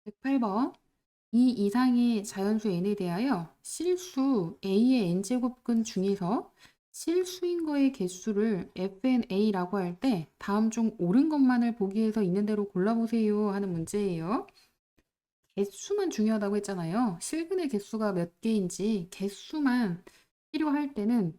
108번. 이 이상의 자연수 n에 대하여 실수 a의 n제곱근 중에서 실수인 거의 개수를 fna라고 할 때 다음 중 옳은 것만을 보기 위해서 있는 대로 골라보세요 하는 문제예요. 개수만 중요하다고 했잖아요. 실근의 개수가 몇 개인지 개수만 필요할 때는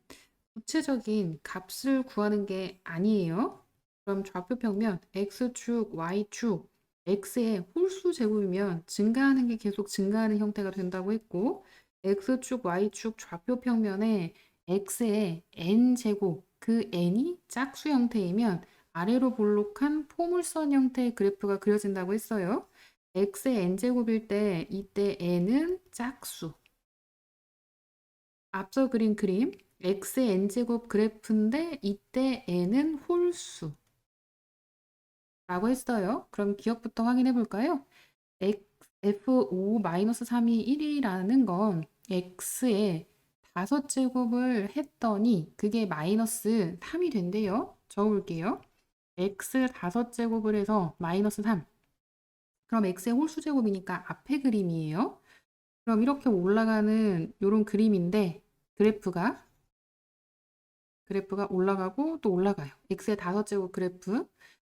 구체적인 값을 구하는 게 아니에요. 그럼 좌표평면 x축, y축, x의 홀수 제곱이면 증가하는 게 계속 증가하는 형태가 된다고 했고 x축, y축 좌표평면에 x의 n제곱, 그 n이 짝수 형태이면 아래로 볼록한 포물선 형태의 그래프가 그려진다고 했어요. x의 n제곱일 때 이때 n은 짝수. 앞서 그린 그림 x의 n제곱 그래프인데 이때 n은 홀수 라고 했어요. 그럼 기억부터 확인해 볼까요? f5-3이 1이라는 건 x의 5제곱을 했더니 그게 마이너스 3이 된대요. 적어볼게요. x 5제곱을 해서 마이너스 3. 그럼 x의 홀수 제곱이니까 앞에 그림이에요. 그럼 이렇게 올라가는 이런 그림인데 그래프가 올라가고 또 올라가요. x의 5제곱 그래프.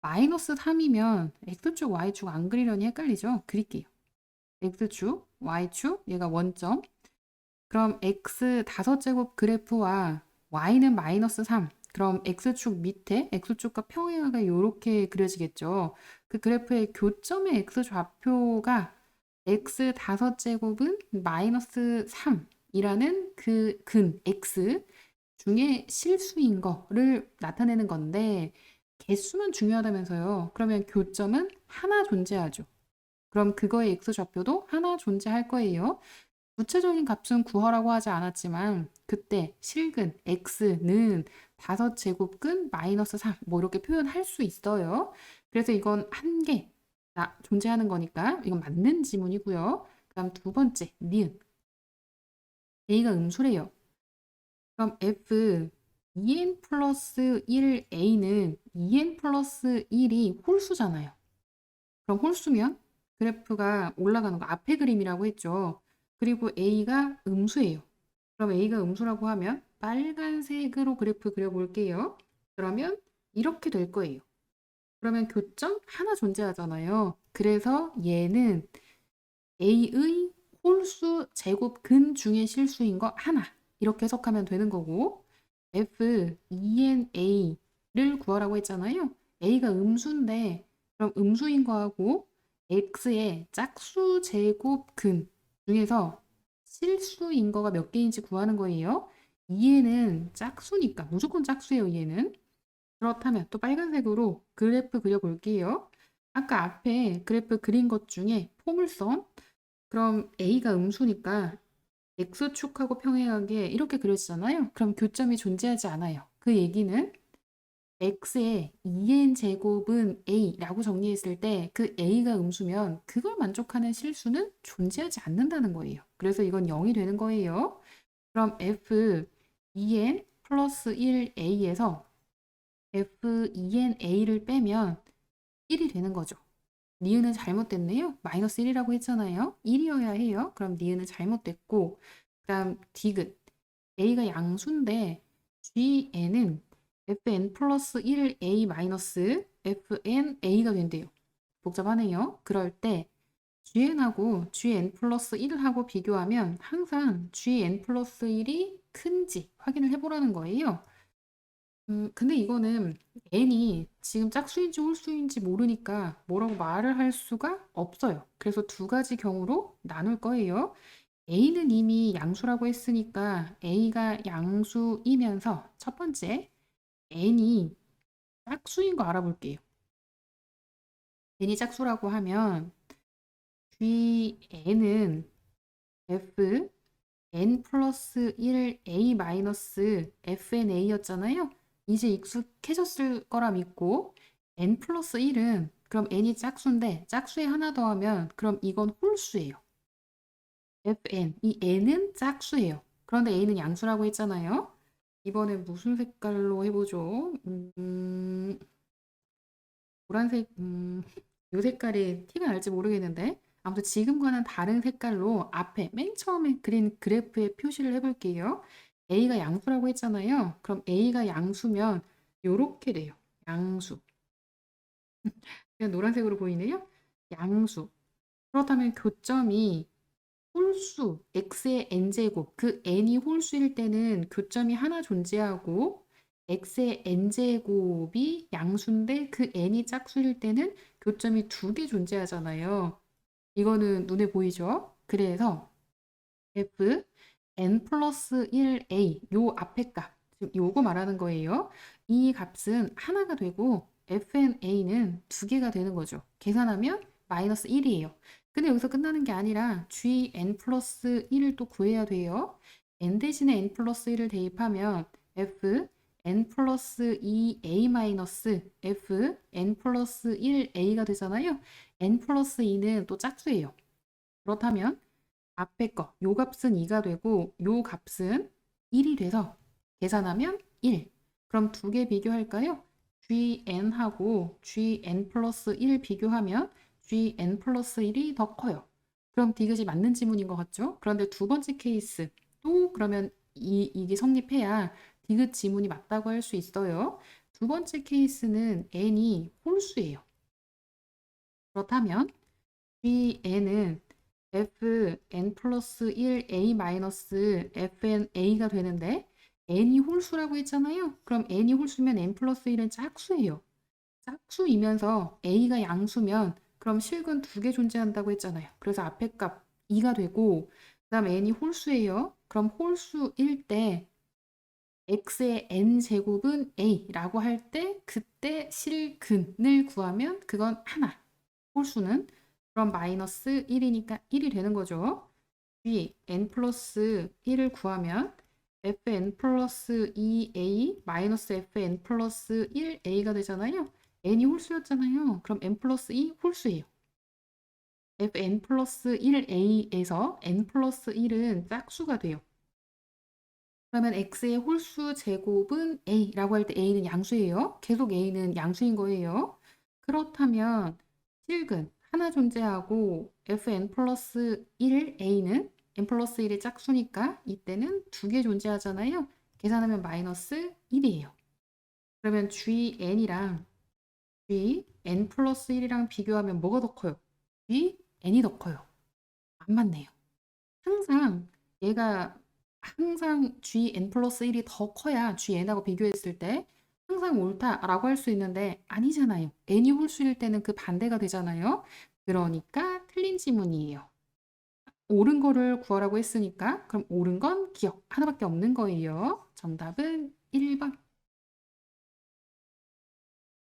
마이너스 3이면 x축, y축 안 그리려니 헷갈리죠? 그릴게요. x축, y축, 얘가 원점. 그럼 x 5제곱 그래프와 y는 마이너스 3. 그럼 x축 밑에 x축과 평행하게 이렇게 그려지겠죠. 그 그래프의 교점의 x좌표가 x 5제곱은 마이너스 3이라는 그 근 x 중에 실수인 거를 나타내는 건데 개수만 중요하다면서요. 그러면 교점은 하나 존재하죠. 그럼 그거의 x좌표도 하나 존재할 거예요. 구체적인 값은 구하라고 하지 않았지만 그때 실근 x는 5제곱근 마이너스 3 뭐 이렇게 표현할 수 있어요. 그래서 이건 한 개 존재하는 거니까 이건 맞는 지문이고요. 그다음 두 번째 니은 a가 음수래요. 그럼 f 2n 플러스 1a는 2n 플러스 1이 홀수잖아요. 그럼 홀수면 그래프가 올라가는 거 앞에 그림이라고 했죠. 그리고 a가 음수예요. 그럼 a가 음수라고 하면 빨간색으로 그래프 그려볼게요. 그러면 이렇게 될 거예요. 그러면 교점 하나 존재하잖아요. 그래서 얘는 a의 홀수 제곱 근 중에 실수인 거 하나 이렇게 해석하면 되는 거고 f 2na를 구하라고 했잖아요. a가 음수인데 그럼 음수인 거하고 x의 짝수 제곱 근 중에서 실수인 거가 몇 개인지 구하는 거예요. 2에는 짝수니까 무조건 짝수예요. 얘는. 그렇다면 또 빨간색으로 그래프 그려볼게요. 아까 앞에 그래프 그린 것 중에 포물선 그럼 A가 음수니까 X축하고 평행하게 이렇게 그려지잖아요. 그럼 교점이 존재하지 않아요. 그 얘기는 X의 2n 제곱은 A라고 정리했을 때 그 A가 음수면 그걸 만족하는 실수는 존재하지 않는다는 거예요. 그래서 이건 0이 되는 거예요. 그럼 F 2n 플러스 1A에서 F 2nA를 빼면 1이 되는 거죠. 니은은 잘못됐네요. 마이너스 1이라고 했잖아요. 1이어야 해요. 그럼 니은은 잘못됐고 그 다음 디귿 a가 양수인데 gn은 fn 플러스 1a 마이너스 fn a가 된대요. 복잡하네요. 그럴 때 gn하고 gn 플러스 1하고 비교하면 항상 gn 플러스 1이 큰지 확인을 해보라는 거예요. 근데 이거는 n이 지금 짝수인지 홀수인지 모르니까 뭐라고 말을 할 수가 없어요. 그래서 두 가지 경우로 나눌 거예요. a는 이미 양수라고 했으니까 a가 양수이면서 첫 번째 n이 짝수인 거 알아볼게요. n이 짝수라고 하면 gn은 f n 플러스 1 a 마이너스 fna였잖아요. 이제 익숙해졌을 거라 믿고 n 플러스 1은 그럼 n이 짝수인데 짝수에 하나 더하면 그럼 이건 홀수예요. fn 이 n은 짝수예요. 그런데 a는 양수라고 했잖아요. 이번엔 무슨 색깔로 해보죠? 노란색 이 색깔이 티가 날지 모르겠는데 아무튼 지금과는 다른 색깔로 앞에 맨 처음에 그린 그래프에 표시를 해볼게요. A가 양수라고 했잖아요. 그럼 A가 양수면 요렇게 돼요. 양수. 그냥 노란색으로 보이네요. 양수. 그렇다면 교점이 홀수, x의 n제곱, 그 n이 홀수일 때는 교점이 하나 존재하고 x의 n제곱이 양수인데 그 n이 짝수일 때는 교점이 두 개 존재하잖아요. 이거는 눈에 보이죠? 그래서 f n 플러스 1a 요 앞에 값, 지금 요거 말하는 거예요. 이 값은 하나가 되고 fna는 두 개가 되는 거죠. 계산하면 마이너스 1이에요. 근데 여기서 끝나는 게 아니라 gn 플러스 1을 또 구해야 돼요. n 대신에 n 플러스 1을 대입하면 f n 플러스 2a 마이너스 f n 플러스 1a가 되잖아요. n 플러스 2는 또 짝수예요. 그렇다면 앞에 거, 요 값은 2가 되고 요 값은 1이 돼서 계산하면 1. 그럼 두 개 비교할까요? GN하고 GN 플러스 1 비교하면 GN 플러스 1이 더 커요. 그럼 디귿이 맞는 지문인 것 같죠? 그런데 두 번째 케이스 또 그러면 이게 성립해야 디귿 지문이 맞다고 할 수 있어요. 두 번째 케이스는 n이 홀수예요. 그렇다면 GN은 fn 플러스 1a 마이너스 fna가 되는데 n이 홀수라고 했잖아요. 그럼 n이 홀수면 n 플러스 1은 짝수예요. 짝수이면서 a가 양수면 그럼 실근 두 개 존재한다고 했잖아요. 그래서 앞에 값 2가 되고 그 다음 n이 홀수예요. 그럼 홀수일 때 x의 n제곱은 a라고 할 때 그때 실근을 구하면 그건 하나. 홀수는 그럼 마이너스 1이니까 1이 되는 거죠. g n 플러스 1을 구하면 fn 플러스 2a 마이너스 fn 플러스 1a가 되잖아요. n이 홀수였잖아요. 그럼 n 플러스 2 홀수예요. fn 플러스 1a에서 n 플러스 1은 짝수가 돼요. 그러면 x의 홀수 제곱은 a라고 할 때 a는 양수예요. 계속 a는 양수인 거예요. 그렇다면 실근 하나 존재하고 fn 플러스 1 a는 n 플러스 1의 짝수니까 이때는 두 개 존재하잖아요. 계산하면 마이너스 1이에요. 그러면 gn이랑 gn 플러스 1이랑 비교하면 뭐가 더 커요? gn이 더 커요. 안 맞네요. 항상 얘가 항상 gn 플러스 1이 더 커야 gn하고 비교했을 때 항상 옳다라고 할 수 있는데 아니잖아요. n이 홀수일 때는 그 반대가 되잖아요. 그러니까 틀린 지문이에요. 옳은 거를 구하라고 했으니까 그럼 옳은 건 기억 하나밖에 없는 거예요. 정답은 1번.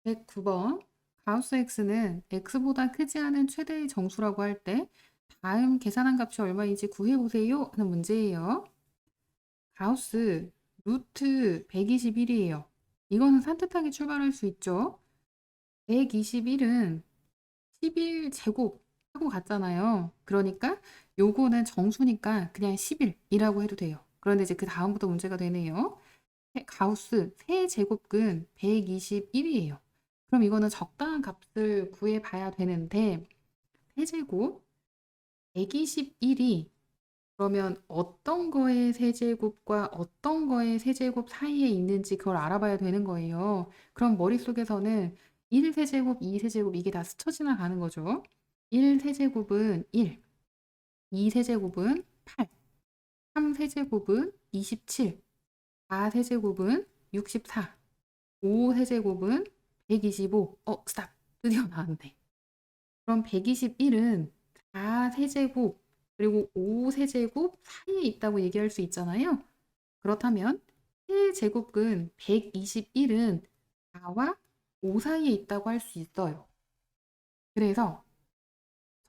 109번. 가우스 x는 x보다 크지 않은 최대의 정수라고 할 때 다음 계산한 값이 얼마인지 구해보세요 하는 문제예요. 가우스 루트 121이에요. 이거는 산뜻하게 출발할 수 있죠. 121은 11제곱 하고 갔잖아요. 그러니까 요거는 정수니까 그냥 11이라고 해도 돼요. 그런데 이제 그 다음부터 문제가 되네요. 가우스 세제곱근 121이에요. 그럼 이거는 적당한 값을 구해봐야 되는데 세제곱 121이 그러면 어떤 거의 세제곱과 어떤 거의 세제곱 사이에 있는지 그걸 알아봐야 되는 거예요. 그럼 머릿속에서는 1세제곱, 2세제곱 이게 다 스쳐 지나가는 거죠. 1세제곱은 1, 2세제곱은 8, 3세제곱은 27, 4세제곱은 64, 5세제곱은 125. 스탑. 드디어 나왔네. 그럼 121은 4세제곱 그리고 5세제곱 사이에 있다고 얘기할 수 있잖아요. 그렇다면 세제곱근 121은 4와 5 사이에 있다고 할 수 있어요. 그래서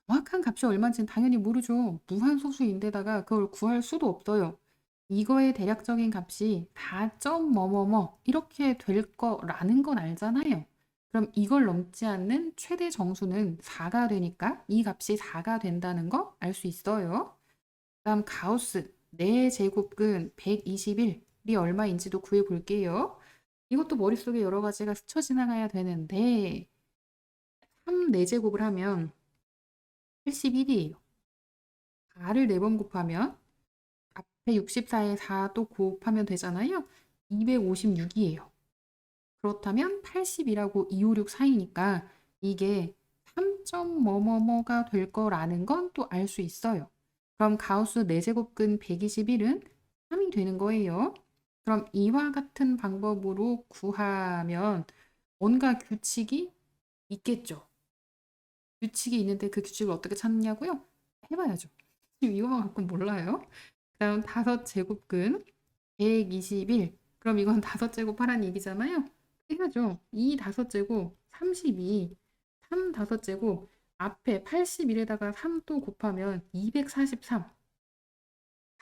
정확한 값이 얼마인지는 당연히 모르죠. 무한소수인데다가 그걸 구할 수도 없어요. 이거의 대략적인 값이 4점 뭐뭐뭐 이렇게 될 거라는 건 알잖아요. 그럼 이걸 넘지 않는 최대 정수는 4가 되니까 이 값이 4가 된다는 거 알 수 있어요. 다음 가우스 4제곱근 121이 얼마인지도 구해 볼게요. 이것도 머릿속에 여러 가지가 스쳐 지나가야 되는데 3 4제곱을 하면 81이에요. 4를 4번 곱하면 앞에 64에 4 또 곱하면 되잖아요. 256이에요. 그렇다면 80이라고 256 사이니까 이게 3점 뭐뭐뭐가 될 거라는 건 또 알 수 있어요. 그럼 가우스 4제곱근 121은 3이 되는 거예요. 그럼 이와 같은 방법으로 구하면 뭔가 규칙이 있겠죠. 규칙이 있는데 그 규칙을 어떻게 찾느냐고요? 해봐야죠. 지금 이거만 갖고는 몰라요. 그다음 5제곱근 121. 그럼 이건 5제곱 하라는 얘기잖아요. 해야죠. 2 5제곱 32. 3 5제곱 앞에 81에다가 3 또 곱하면 243.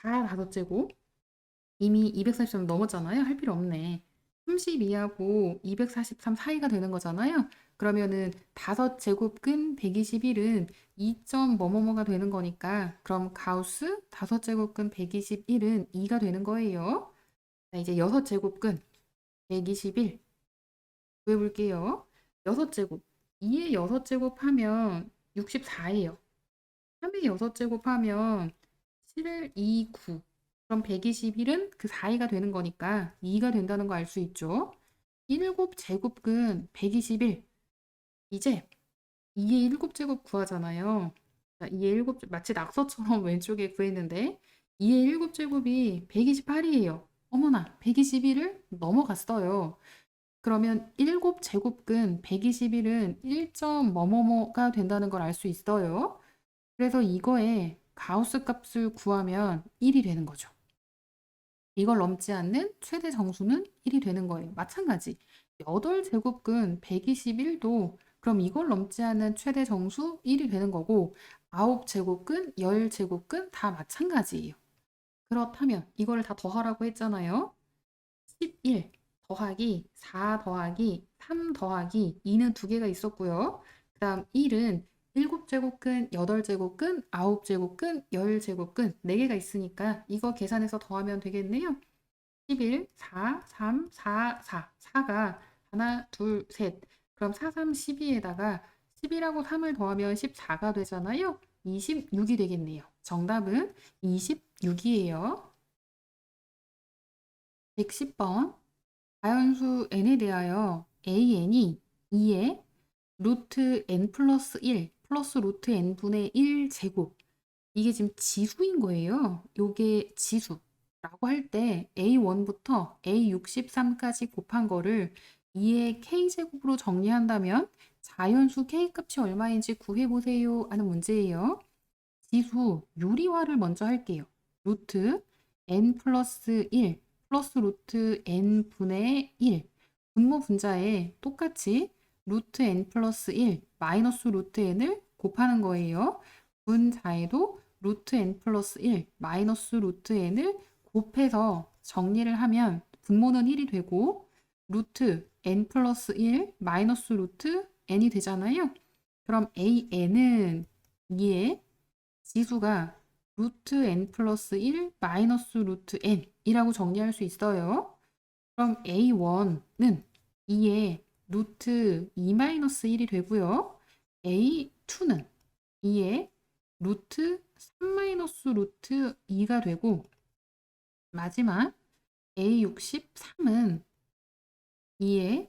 4 5제곱 이미 243 넘었잖아요. 할 필요 없네. 32하고 243 사이가 되는 거잖아요. 그러면은 5제곱근 121은 2점 뭐뭐뭐가 되는 거니까 그럼 가우스 5제곱근 121은 2가 되는 거예요. 자, 이제 6제곱근 121 구해볼게요. 6제곱 2의 6제곱 하면 64예요. 3의 6제곱 하면 7, 2, 9. 그럼 121은 그 사이가 되는 거니까 2가 된다는 거 알 수 있죠. 7제곱근 121. 이제 2의 7제곱 구하잖아요. 자, 2의 7제곱 마치 낙서처럼 왼쪽에 구했는데 2의 7제곱이 128이에요. 어머나 121을 넘어갔어요. 그러면 7제곱근 121은 1점 뭐뭐뭐가 된다는 걸 알 수 있어요. 그래서 이거에 가우스 값을 구하면 1이 되는 거죠. 이걸 넘지 않는 최대 정수는 1이 되는 거예요. 마찬가지. 8제곱근 121도 그럼 이걸 넘지 않는 최대 정수 1이 되는 거고 9제곱근, 10제곱근 다 마찬가지예요. 그렇다면 이거를 다 더하라고 했잖아요. 11 더하기 4 더하기 3 더하기 2는 두 개가 있었고요. 그 다음 1은 7제곱근, 8제곱근, 9제곱근, 10제곱근 4개가 있으니까 이거 계산해서 더하면 되겠네요. 11, 4, 3, 4, 4. 4가 하나, 둘, 셋. 그럼 4, 3, 12에다가 11하고 3을 더하면 14가 되잖아요. 26이 되겠네요. 정답은 26이에요. 110번. 자연수 n에 대하여 an이 2의 루트 n 플러스 1 플러스 루트 n분의 1 제곱. 이게 지금 지수인 거예요. 요게 지수라고 할 때 a1부터 a63까지 곱한 거를 2의 k제곱으로 정리한다면 자연수 k값이 얼마인지 구해보세요 하는 문제예요. 지수 유리화를 먼저 할게요. 루트 n 플러스 1 플러스 루트 n 분의 1 분모 분자에 똑같이 루트 n 플러스 1 마이너스 루트 n을 곱하는 거예요. 분자에도 루트 n 플러스 1 마이너스 루트 n을 곱해서 정리를 하면 분모는 1이 되고 루트 n 플러스 1 마이너스 루트 n이 되잖아요. 그럼 an은 2의 지수가 루트 n 플러스 1 마이너스 루트 n 이라고 정리할 수 있어요. 그럼 A1은 2의 루트 2 마이너스 1이 되고요. A2는 2의 루트 3 마이너스 루트 2가 되고 마지막 A63은 2의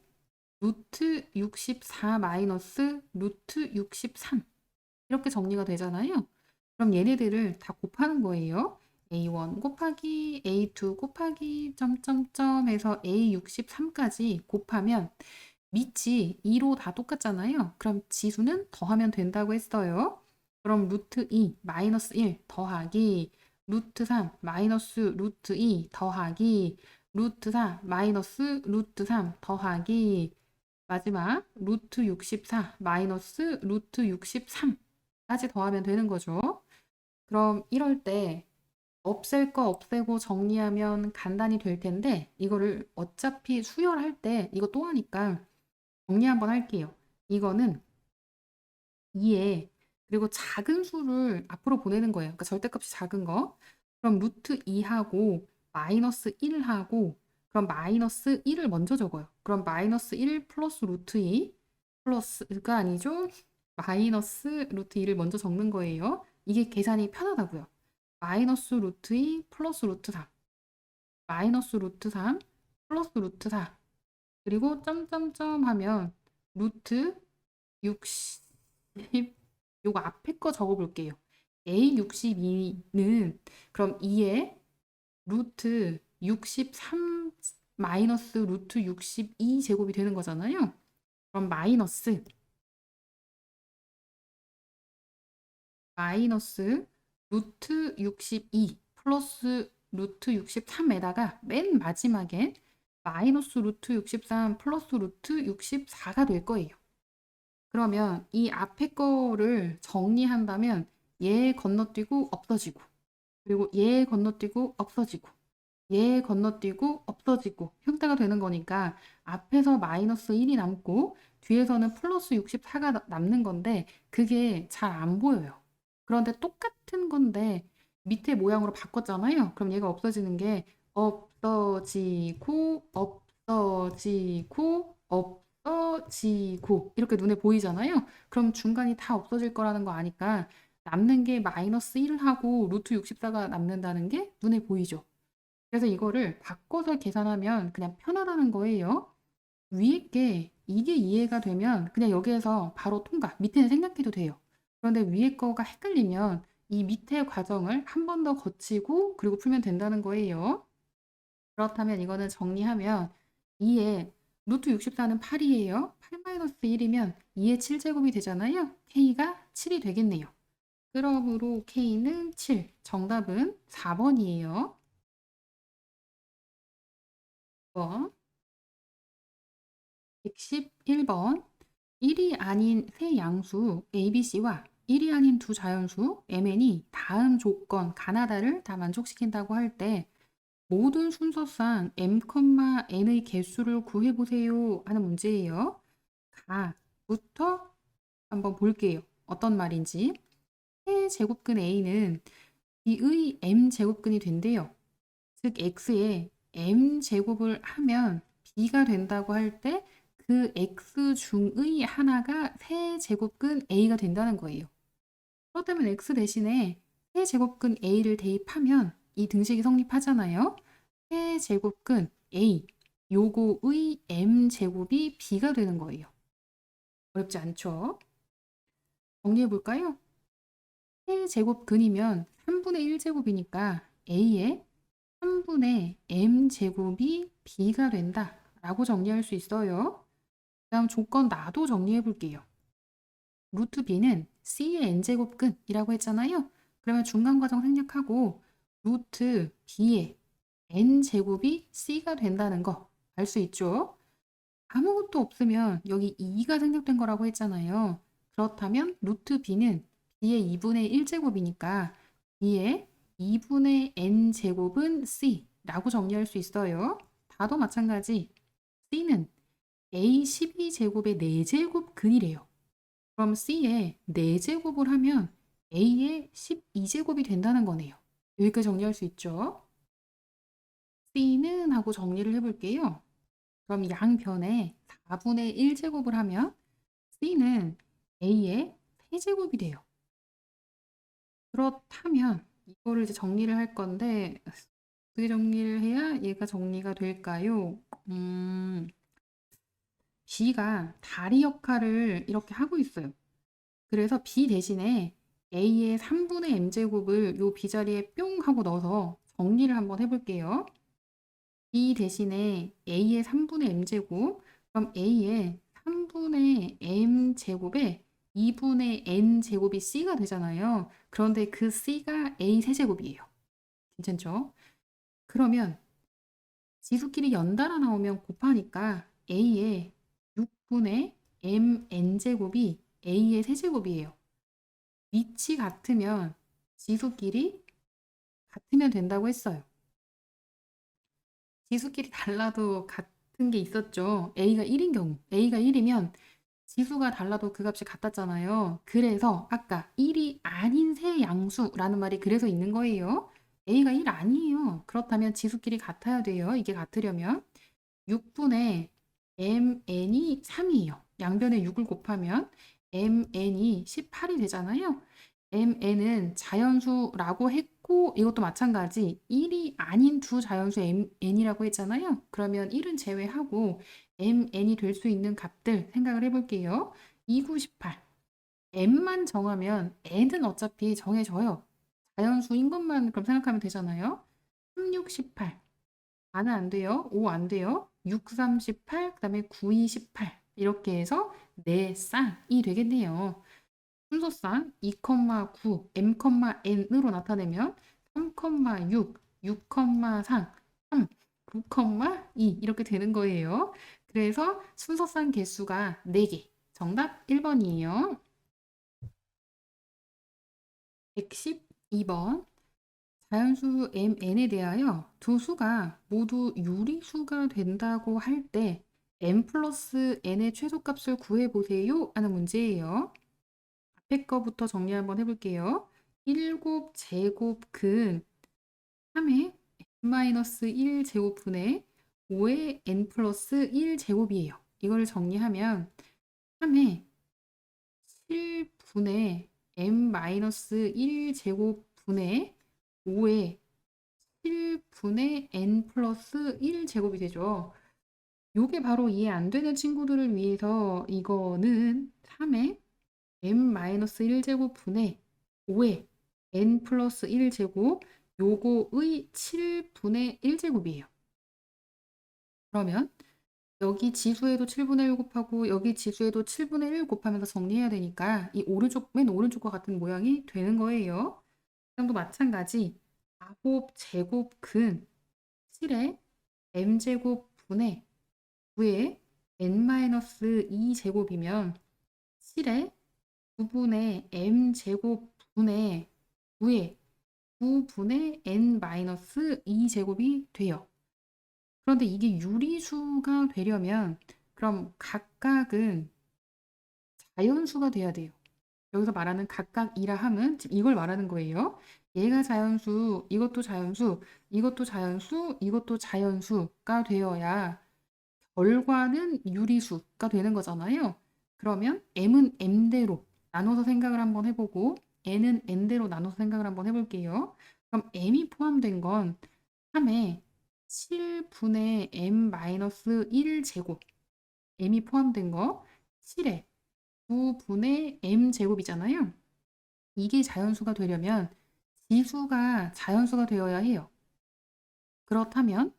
루트 64 마이너스 루트 63 이렇게 정리가 되잖아요. 그럼 얘네들을 다 곱하는 거예요. A1 곱하기 A2 곱하기 점점점 해서 A63까지 곱하면 밑이 2로 다 똑같잖아요. 그럼 지수는 더하면 된다고 했어요. 그럼 루트 2 마이너스 1 더하기 루트 3 마이너스 루트 2 더하기 루트 4 마이너스 루트 3 더하기 마지막 루트 64 마이너스 루트 63까지 더하면 되는 거죠. 그럼 이럴 때 없앨 거 없애고 정리하면 간단히 될 텐데 이거를 어차피 수열할 때 이거 또 하니까 정리 한번 할게요. 이거는 2에 그리고 작은 수를 앞으로 보내는 거예요. 그러니까 절대값이 작은 거. 그럼 루트 2하고 마이너스 1하고 그럼 마이너스 1을 먼저 적어요. 그럼 마이너스 1 플러스 루트 2 플러스가 아니죠. 마이너스 루트 2를 먼저 적는 거예요. 이게 계산이 편하다고요. 마이너스 루트 2 플러스 루트 3, 마이너스 루트 3 플러스 루트 4, 그리고 점점점 하면 루트 60, 요거 앞에 거 적어볼게요. A62는 그럼 2에 루트 63 마이너스 루트 62 제곱이 되는 거잖아요. 그럼 마이너스 루트 62 플러스 루트 63에다가 맨 마지막엔 마이너스 루트 63 플러스 루트 64가 될 거예요. 그러면 이 앞에 거를 정리한다면 얘 건너뛰고 없어지고, 그리고 얘 건너뛰고 없어지고, 얘 건너뛰고 없어지고 형태가 되는 거니까 앞에서 마이너스 1이 남고 뒤에서는 플러스 64가 남는 건데 그게 잘 안 보여요. 그런데 똑같은 건데 밑에 모양으로 바꿨잖아요. 그럼 얘가 없어지는 게 없어지고 없어지고 없어지고 이렇게 눈에 보이잖아요. 그럼 중간이 다 없어질 거라는 거 아니까 남는 게 마이너스 1을 하고 루트 64가 남는다는 게 눈에 보이죠. 그래서 이거를 바꿔서 계산하면 그냥 편하다는 거예요. 위에 게 이게 이해가 되면 그냥 여기에서 바로 통과. 밑에는 생략해도 돼요. 그런데 위에 거가 헷갈리면 이 밑에 과정을 한 번 더 거치고 그리고 풀면 된다는 거예요. 그렇다면 이거는 정리하면 2에 루트 64는 8이에요. 8-1이면 2의 7제곱이 되잖아요. K가 7이 되겠네요. 그러므로 K는 7. 정답은 4번이에요. 111번 1이 아닌 세 양수 ABC와 1이 아닌 두 자연수 MN이 다음 조건 가나다를 다 만족시킨다고 할 때 모든 순서상 m, n의 개수를 구해보세요 하는 문제예요. 가부터 한번 볼게요. 어떤 말인지. 세제곱근 A는 B의 m제곱근이 된대요. 즉 x에 m제곱을 하면 b가 된다고 할 때 그 x 중의 하나가 세제곱근 a가 된다는 거예요. 그렇다면 x 대신에 세제곱근 a를 대입하면 이 등식이 성립하잖아요. 세제곱근 a 요거의 m제곱이 b가 되는 거예요. 어렵지 않죠? 정리해 볼까요? 세제곱근이면 3분의 1제곱이니까 a의 3분의 m제곱이 b가 된다 라고 정리할 수 있어요. 다음 조건 나도 정리해 볼게요. 루트 b는 c의 n제곱근이라고 했잖아요. 그러면 중간 과정 생략하고 루트 b의 n제곱이 c가 된다는 거 알 수 있죠? 아무것도 없으면 여기 2가 생략된 거라고 했잖아요. 그렇다면 루트 b는 b의 2분의 1제곱이니까 b의 2분의 n제곱은 c라고 정리할 수 있어요. 다도 마찬가지. c는 a 12제곱의 4제곱 근이래요. 그럼 c에 4제곱을 하면 a의 12제곱이 된다는 거네요. 여기까지 정리할 수 있죠? c는 하고 정리를 해볼게요. 그럼 양변에 4분의 1제곱을 하면 c는 a의 세제곱이 돼요. 그렇다면 이거를 이제 정리를 할 건데 어떻게 정리를 해야 얘가 정리가 될까요? B가 다리 역할을 이렇게 하고 있어요. 그래서 B 대신에 A의 3분의 M제곱을 요 B 자리에 뿅 하고 넣어서 정리를 한번 해볼게요. B 대신에 A의 3분의 M제곱, 그럼 A의 3분의 M제곱에 2분의 N제곱이 C가 되잖아요. 그런데 그 C가 A 세제곱이에요. 괜찮죠? 그러면 지수끼리 연달아 나오면 곱하니까 A의 6분의 MN제곱이 A의 세제곱이에요. 위치 같으면 지수끼리 같으면 된다고 했어요. 지수끼리 달라도 같은 게 있었죠. A가 1인 경우. A가 1이면 지수가 달라도 그 값이 같았잖아요. 그래서 아까 1이 아닌 세 양수라는 말이 그래서 있는 거예요. A가 1 아니에요. 그렇다면 지수끼리 같아야 돼요. 이게 같으려면 6분의 MN이 3이에요. 양변에 6을 곱하면 mn이 18이 되잖아요. mn은 자연수라고 했고 이것도 마찬가지 1이 아닌 두 자연수 n이라고 했잖아요. 그러면 1은 제외하고 mn이 될 수 있는 값들 생각을 해볼게요. 29, 18. m만 정하면 n은 어차피 정해져요. 자연수인 것만 그럼 생각하면 되잖아요. 3, 6, 18. 4는 안 돼요. 5 안 돼요. 6, 3, 18. 그 다음에 9, 2, 18. 이렇게 해서 네 쌍이 되겠네요. 순서상 2,9 m,n으로 나타내면 3,6 6,3 3 9,2 이렇게 되는 거예요. 그래서 순서상 개수가 4개. 정답 1번이에요. 112번. 자연수 mn에 대하여 두 수가 모두 유리수가 된다고 할 때 m 플러스 n의 최소값을 구해보세요 하는 문제예요. 앞에 거부터 정리 한번 해볼게요. 7제곱근 3의 n-1 제곱분의 5의 n 플러스 1 제곱이에요. 이걸 정리하면 3의 7분의 n-1 제곱분의 5의 7분의 n 플러스 1 제곱이 되죠. 요게 바로 이해 안 되는 친구들을 위해서 이거는 3의 n-1 제곱분의 5의 n 플러스 1 제곱 요거의 7분의 1 제곱이에요. 그러면 여기 지수에도 7분의 1 곱하고 여기 지수에도 7분의 1 곱하면서 정리해야 되니까 이 맨 오른쪽과 같은 모양이 되는 거예요. 그다음도 마찬가지 4곱 제곱 근 7의 m제곱분의 9의 n-2 제곱이면 7의 9분의 m제곱분의 9의 9분의 n-2 제곱이 돼요. 그런데 이게 유리수가 되려면 그럼 각각은 자연수가 돼야 돼요. 여기서 말하는 각각이라 함은 지금 이걸 말하는 거예요. 얘가 자연수, 이것도 자연수, 이것도 자연수, 이것도 자연수가 되어야 결과는 유리수가 되는 거잖아요. 그러면 m은 m대로 나눠서 생각을 한번 해보고 n은 n대로 나눠서 생각을 한번 해볼게요. 그럼 m이 포함된 건 3의 7분의 m-1 제곱 m이 포함된 거 7의 9분의 m 제곱이잖아요. 이게 자연수가 되려면 지수가 자연수가 되어야 해요. 그렇다면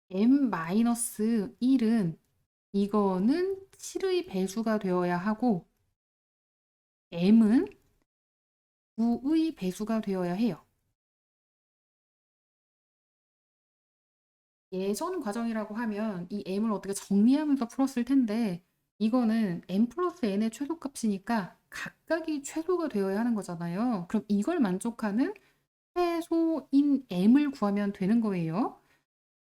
m-1은 이거는 7의 배수가 되어야 하고 m은 9의 배수가 되어야 해요. 예전 과정이라고 하면 이 m을 어떻게 정리하면서 풀었을 텐데 이거는 m 플러스 n의 최소값이니까 각각이 최소가 되어야 하는 거잖아요. 그럼 이걸 만족하는 최소인 m을 구하면 되는 거예요.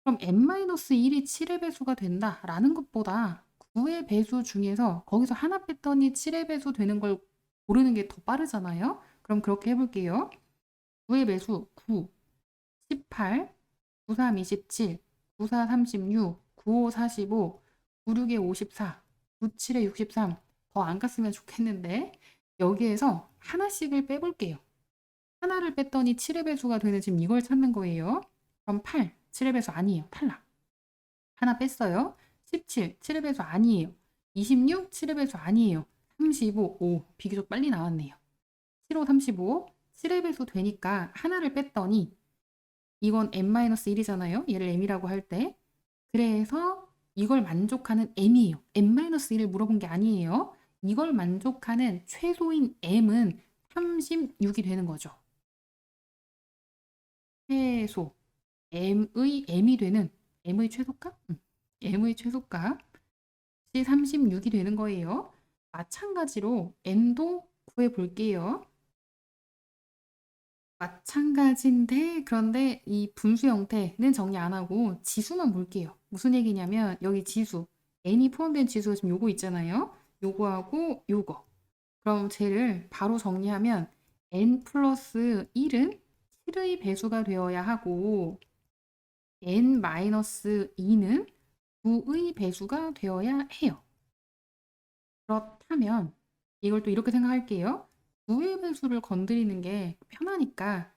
그럼 n-1이 7의 배수가 된다라는 것보다 9의 배수 중에서 거기서 하나 뺐더니 7의 배수 되는 걸 고르는 게 더 빠르잖아요. 그럼 그렇게 해볼게요. 9의 배수 9, 18, 93, 27, 94, 36, 95, 45, 96에 54, 97에 63. 더 안 갔으면 좋겠는데 여기에서 하나씩을 빼볼게요. 하나를 뺐더니 7의 배수가 되는 지금 이걸 찾는 거예요. 그럼 8, 7의 배수 아니에요. 탈락. 하나 뺐어요. 17, 7의 배수 아니에요. 26, 7의 배수 아니에요. 35, 5. 비교적 빨리 나왔네요. 7, 5, 35, 7의 배수 되니까 하나를 뺐더니 이건 n-1이잖아요. 얘를 m이라고 할 때. 그래서 이걸 만족하는 m이에요. n-1을 물어본 게 아니에요. 이걸 만족하는 최소인 m은 36이 되는 거죠. 최소 m이 되는 m의 최소값? m의 최소값이 36이 되는 거예요. 마찬가지로 n도 구해볼게요. 마찬가지인데 그런데 이 분수 형태는 정리 안 하고 지수만 볼게요. 무슨 얘기냐면 여기 지수 n이 포함된 지수가 지금 요거 있잖아요. 요거하고 요거. 그럼 쟤를 바로 정리하면 n 플러스 1은 7의 배수가 되어야 하고 n-2는 9의 배수가 되어야 해요. 그렇다면 이걸 또 이렇게 생각할게요. 9의 배수를 건드리는 게 편하니까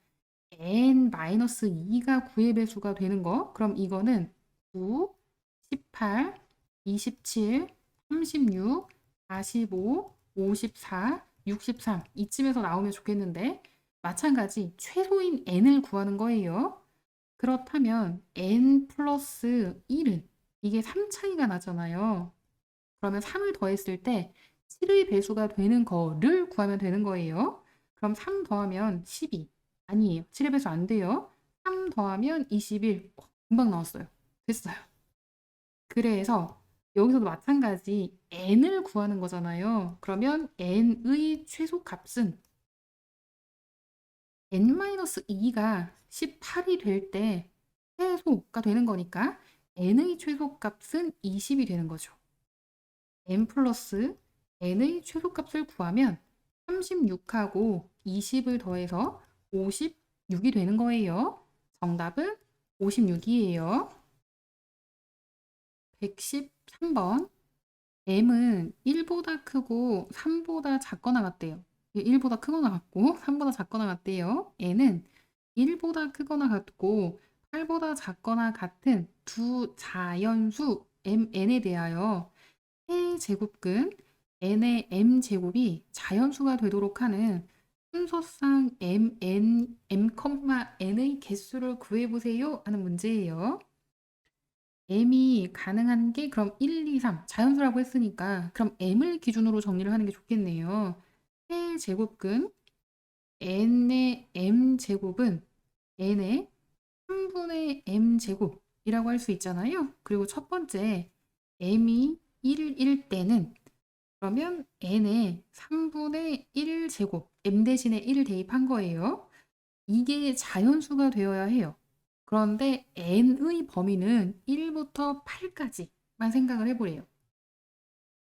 n-2가 9의 배수가 되는 거. 그럼 이거는 9, 18, 27, 36, 45, 54, 63 이쯤에서 나오면 좋겠는데 마찬가지 최소인 n을 구하는 거예요. 그렇다면 n 플러스 1은 이게 3 차이가 나잖아요. 그러면 3을 더했을 때 7의 배수가 되는 거를 구하면 되는 거예요. 그럼 3 더하면 12. 아니에요. 7의 배수 안 돼요. 3 더하면 21. 금방 나왔어요. 됐어요. 그래서 여기서도 마찬가지 n을 구하는 거잖아요. 그러면 n의 최소값은 n-2가 18이 될 때 최소가 되는 거니까 n의 최소값은 20이 되는 거죠. n 플러스 n의 최소값을 구하면 36하고 20을 더해서 56이 되는 거예요. 정답은 56이에요. 113번. m은 1보다 크고 3보다 작거나 같대요. 1보다 크거나 같고 3보다 작거나 같대요. n은 1보다 크거나 같고 8보다 작거나 같은 두 자연수 n에 대하여 세제곱근 n의 m제곱이 자연수가 되도록 하는 순서상 n의 개수를 구해보세요 하는 문제예요. m이 가능한 게 그럼 1, 2, 3 자연수라고 했으니까 그럼 m을 기준으로 정리를 하는 게 좋겠네요. 세제곱근 n의 m제곱은 n의 3분의 m제곱이라고 할 수 있잖아요. 그리고 첫 번째 m이 1일 때는 그러면 n의 3분의 1제곱 m 대신에 1을 대입한 거예요. 이게 자연수가 되어야 해요. 그런데 n의 범위는 1부터 8까지만 생각을 해보래요.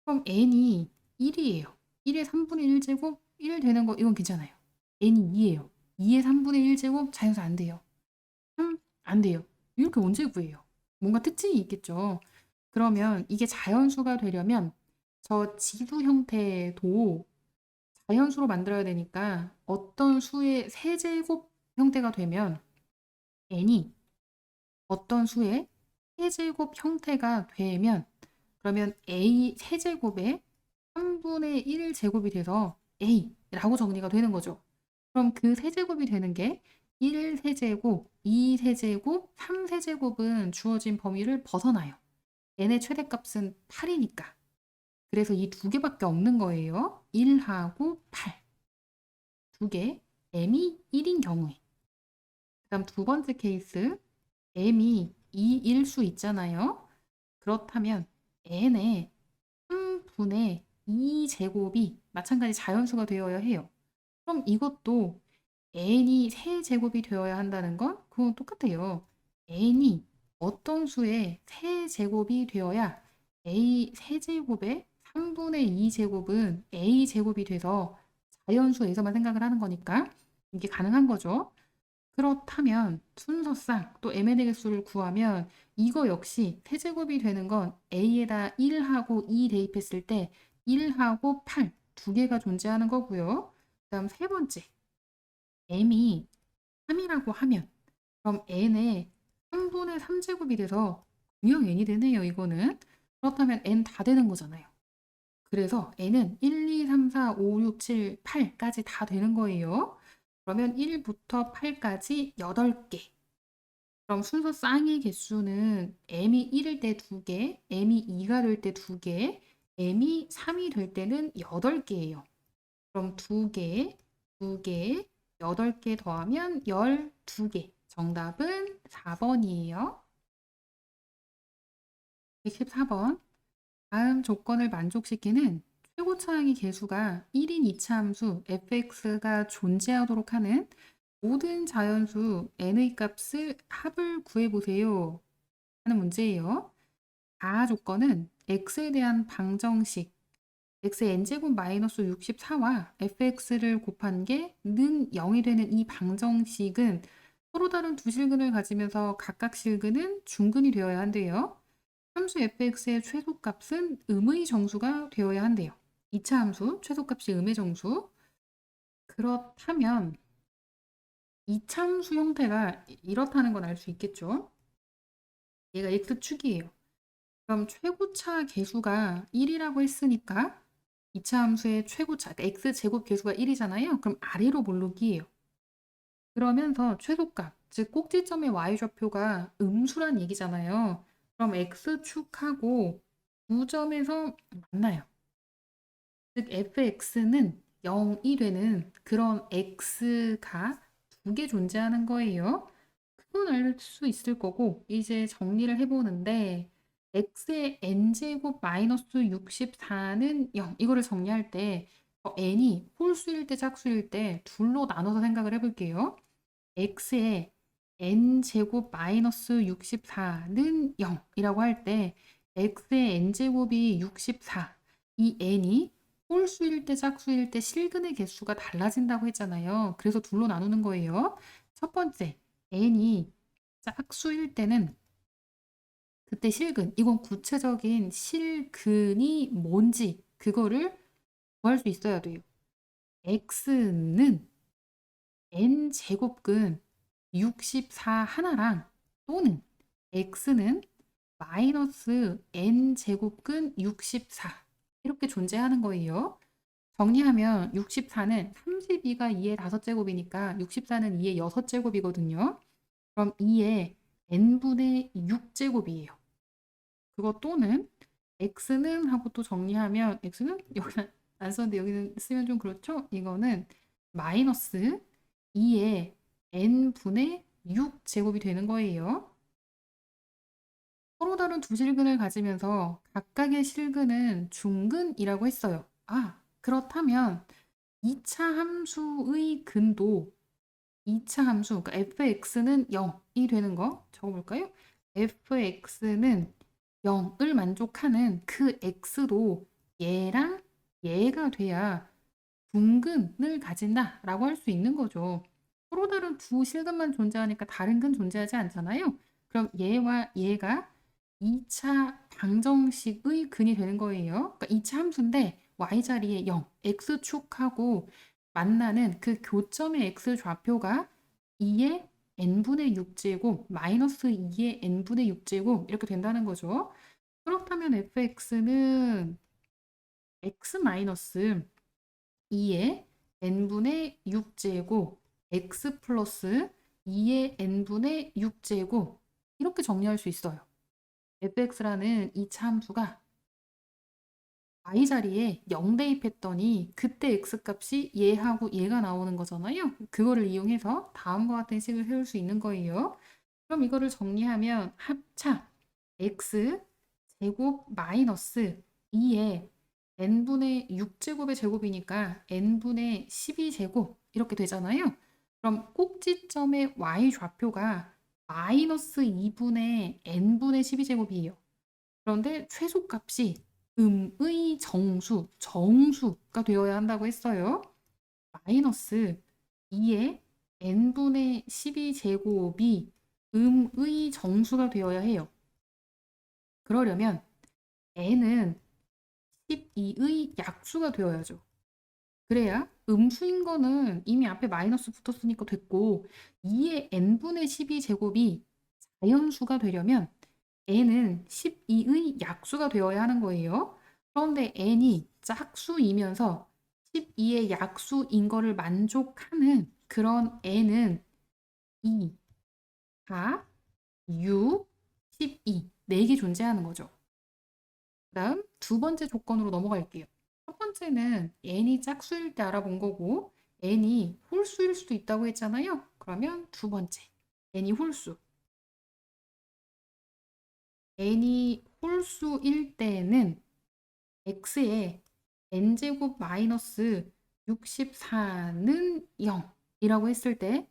그럼 n이 1이에요. 1의 3분의 1제곱 1 되는 거 이건 괜찮아요. n이 2예요. 2의 3분의 1제곱 자연수 안 돼요. 3 안 돼요. 이렇게 언제 구해요? 뭔가 특징이 있겠죠. 그러면 이게 자연수가 되려면 저 지수 형태도 자연수로 만들어야 되니까 어떤 수의 세제곱 형태가 되면 n이 어떤 수의 세제곱 형태가 되면 그러면 a 세제곱의 3분의 1 제곱이 돼서 a라고 정리가 되는 거죠. 그럼 그 세제곱이 되는 게 1 세제곱, 2 세제곱, 3 세제곱은 주어진 범위를 벗어나요. n의 최대값은 8이니까. 그래서 이 두 개밖에 없는 거예요. 1하고 8. 두 개, m이 1인 경우에. 그 다음 두 번째 케이스, m이 2일 수 있잖아요. 그렇다면 n의 3분의 2제곱이 마찬가지 자연수가 되어야 해요. 그럼 이것도 n이 세제곱이 되어야 한다는 건 그건 똑같아요. n이 어떤 수의 세제곱이 되어야 a 세제곱의 3분의 2제곱은 a제곱이 돼서 자연수에서만 생각을 하는 거니까 이게 가능한 거죠. 그렇다면 순서상 또 m의 대개수를 구하면 이거 역시 세제곱이 되는 건 a에다 1하고 2 대입했을 때 1하고 8 두 개가 존재하는 거고요. 그 다음 세 번째 m이 3이라고 하면 그럼 n의 3분의 3제곱이 돼서 분명 n이 되네요. 이거는. 그렇다면 n 다 되는 거잖아요. 그래서 n은 1, 2, 3, 4, 5, 6, 7, 8까지 다 되는 거예요. 그러면 1부터 8까지 8개. 그럼 순서 쌍의 개수는 m이 1일 때 2개, m이 2가 될 때 2개, m이 3이 될 때는 8개예요. 그럼 2개, 2개, 8개 더하면 12개. 정답은 4번이에요. 114번. 다음 조건을 만족시키는 최고차항의 개수가 1인 이차함수 fx가 존재하도록 하는 모든 자연수 n의 값을 합을 구해보세요 하는 문제예요. 다 조건은 x에 대한 방정식 x의 n제곱 마이너스 64와 fx를 곱한 게 는 0이 되는 이 방정식은 서로 다른 두 실근을 가지면서 각각 실근은 중근이 되어야 한대요. 함수 fx의 최소값은 음의 정수가 되어야 한대요. 2차 함수, 최소값이 음의 정수. 그렇다면 2차 함수 형태가 이렇다는 건 알 수 있겠죠? 얘가 x축이에요. 그럼 최고차 계수가 1이라고 했으니까 2차 함수의 최고차, 그러니까 x제곱 계수가 1이잖아요. 그럼 아래로 몰록이에요. 그러면서 최소값, 즉 꼭지점의 y좌표가 음수란 얘기잖아요. 그럼 x축하고 9점에서 만나요. 즉 fx는 0이 되는 그런 x가 두 개 존재하는 거예요. 그건 알 수 있을 거고 이제 정리를 해보는데 x의 n제곱 마이너스 64는 0 이거를 정리할 때 n이 홀수일 때 짝수일 때 둘로 나눠서 생각을 해볼게요. x의 n제곱 마이너스 64는 0이라고 할 때 x의 n제곱이 64, 이 n이 홀수일 때 짝수일 때 실근의 개수가 달라진다고 했잖아요. 그래서 둘로 나누는 거예요. 첫 번째, n이 짝수일 때는 그때 실근, 이건 구체적인 실근이 뭔지 그거를 구할 수 있어야 돼요. x는 n제곱근 64 하나랑 또는 x는 마이너스 n제곱근 64 이렇게 존재하는 거예요. 정리하면 64는 32가 2의 5제곱이니까 64는 2의 6제곱이거든요. 그럼 2의 n분의 6제곱이에요. 그거 또는 x는 하고 또 정리하면 x는 여기는 안 썼는데 여기는 쓰면 좀 그렇죠? 이거는 마이너스 2의 n분의 6제곱이 되는 거예요. 서로 다른 두 실근을 가지면서 각각의 실근은 중근이라고 했어요. 아, 그렇다면 2차 함수의 근도 2차 함수, 그러니까 fx는 0이 되는 거 적어볼까요? fx는 0을 만족하는 그 x도 얘랑 얘가 돼야 중근을 가진다라고 할 수 있는 거죠. 서로 다른 두 실근만 존재하니까 다른 근 존재하지 않잖아요. 그럼 얘와 얘가 2차 방정식의 근이 되는 거예요. 그러니까 2차 함수인데 y자리에 0, x축하고 만나는 그 교점의 x좌표가 2의 n분의 6제곱 마이너스 2의 n분의 6제곱 이렇게 된다는 거죠. 그렇다면 fx는 x 마이너스 2의 n분의 6제곱 x 플러스 2의 n분의 6제곱 이렇게 정리할 수 있어요. fx라는 이 함수가 y자리에 0 대입했더니 그때 x값이 얘하고 얘가 나오는 거잖아요. 그거를 이용해서 다음과 같은 식을 세울 수 있는 거예요. 그럼 이거를 정리하면 합차 x 제곱 마이너스 2의 n분의 6제곱의 제곱이니까 n분의 12제곱 이렇게 되잖아요. 그럼 꼭지점의 y좌표가 마이너스 2분의 n분의 12제곱이에요. 그런데 최소값이 음의 정수, 정수가 되어야 한다고 했어요. 마이너스 2의 n분의 12제곱이 음의 정수가 되어야 해요. 그러려면 n은 12의 약수가 되어야죠. 그래야 음수인 거는 이미 앞에 마이너스 붙었으니까 됐고 2의 n분의 12제곱이 자연수가 되려면 n은 12의 약수가 되어야 하는 거예요. 그런데 n이 짝수이면서 12의 약수인 거를 만족하는 그런 n은 2, 4, 6, 12, 4개 존재하는 거죠. 그 다음 두 번째 조건으로 넘어갈게요. 첫 번째는 n이 짝수일 때 알아본 거고 n이 홀수일 수도 있다고 했잖아요. 그러면 두 번째, n이 홀수. n이 홀수일 때는 x의 n제곱 마이너스 64는 0이라고 했을 때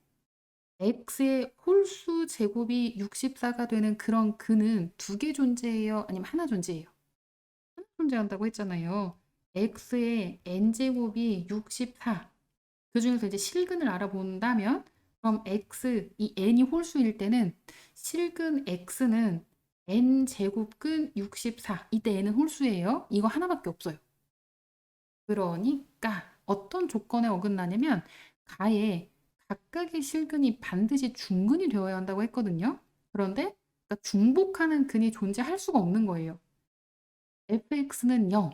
x의 홀수 제곱이 64가 되는 그런 근은 두 개 존재해요? 아니면 하나 존재해요? 하나 존재한다고 했잖아요. x의 n제곱이 64. 그 중에서 이제 실근을 알아본다면 그럼 x, 이 n이 홀수일 때는 실근 x는 n제곱근 64. 이때 n은 홀수예요. 이거 하나밖에 없어요. 그러니까 어떤 조건에 어긋나냐면 가에 각각의 실근이 반드시 중근이 되어야 한다고 했거든요. 그런데 그러니까 중복하는 근이 존재할 수가 없는 거예요. fx는 0,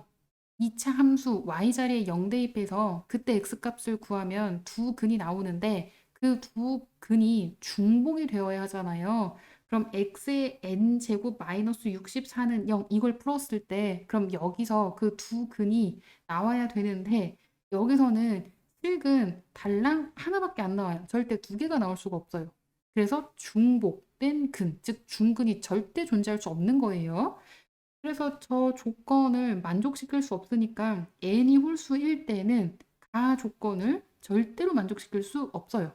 2차 함수 y자리에 0 대입해서 그때 x값을 구하면 두 근이 나오는데 그 두 근이 중복이 되어야 하잖아요. 그럼 x의 n제곱 마이너스 64는 0 이걸 풀었을 때 그럼 여기서 그 두 근이 나와야 되는데 여기서는 실근 달랑 하나밖에 안 나와요. 절대 두 개가 나올 수가 없어요. 그래서 중복된 근, 즉 중근이 절대 존재할 수 없는 거예요. 그래서 저 조건을 만족시킬 수 없으니까 n이 홀수일 때는 가 조건을 절대로 만족시킬 수 없어요.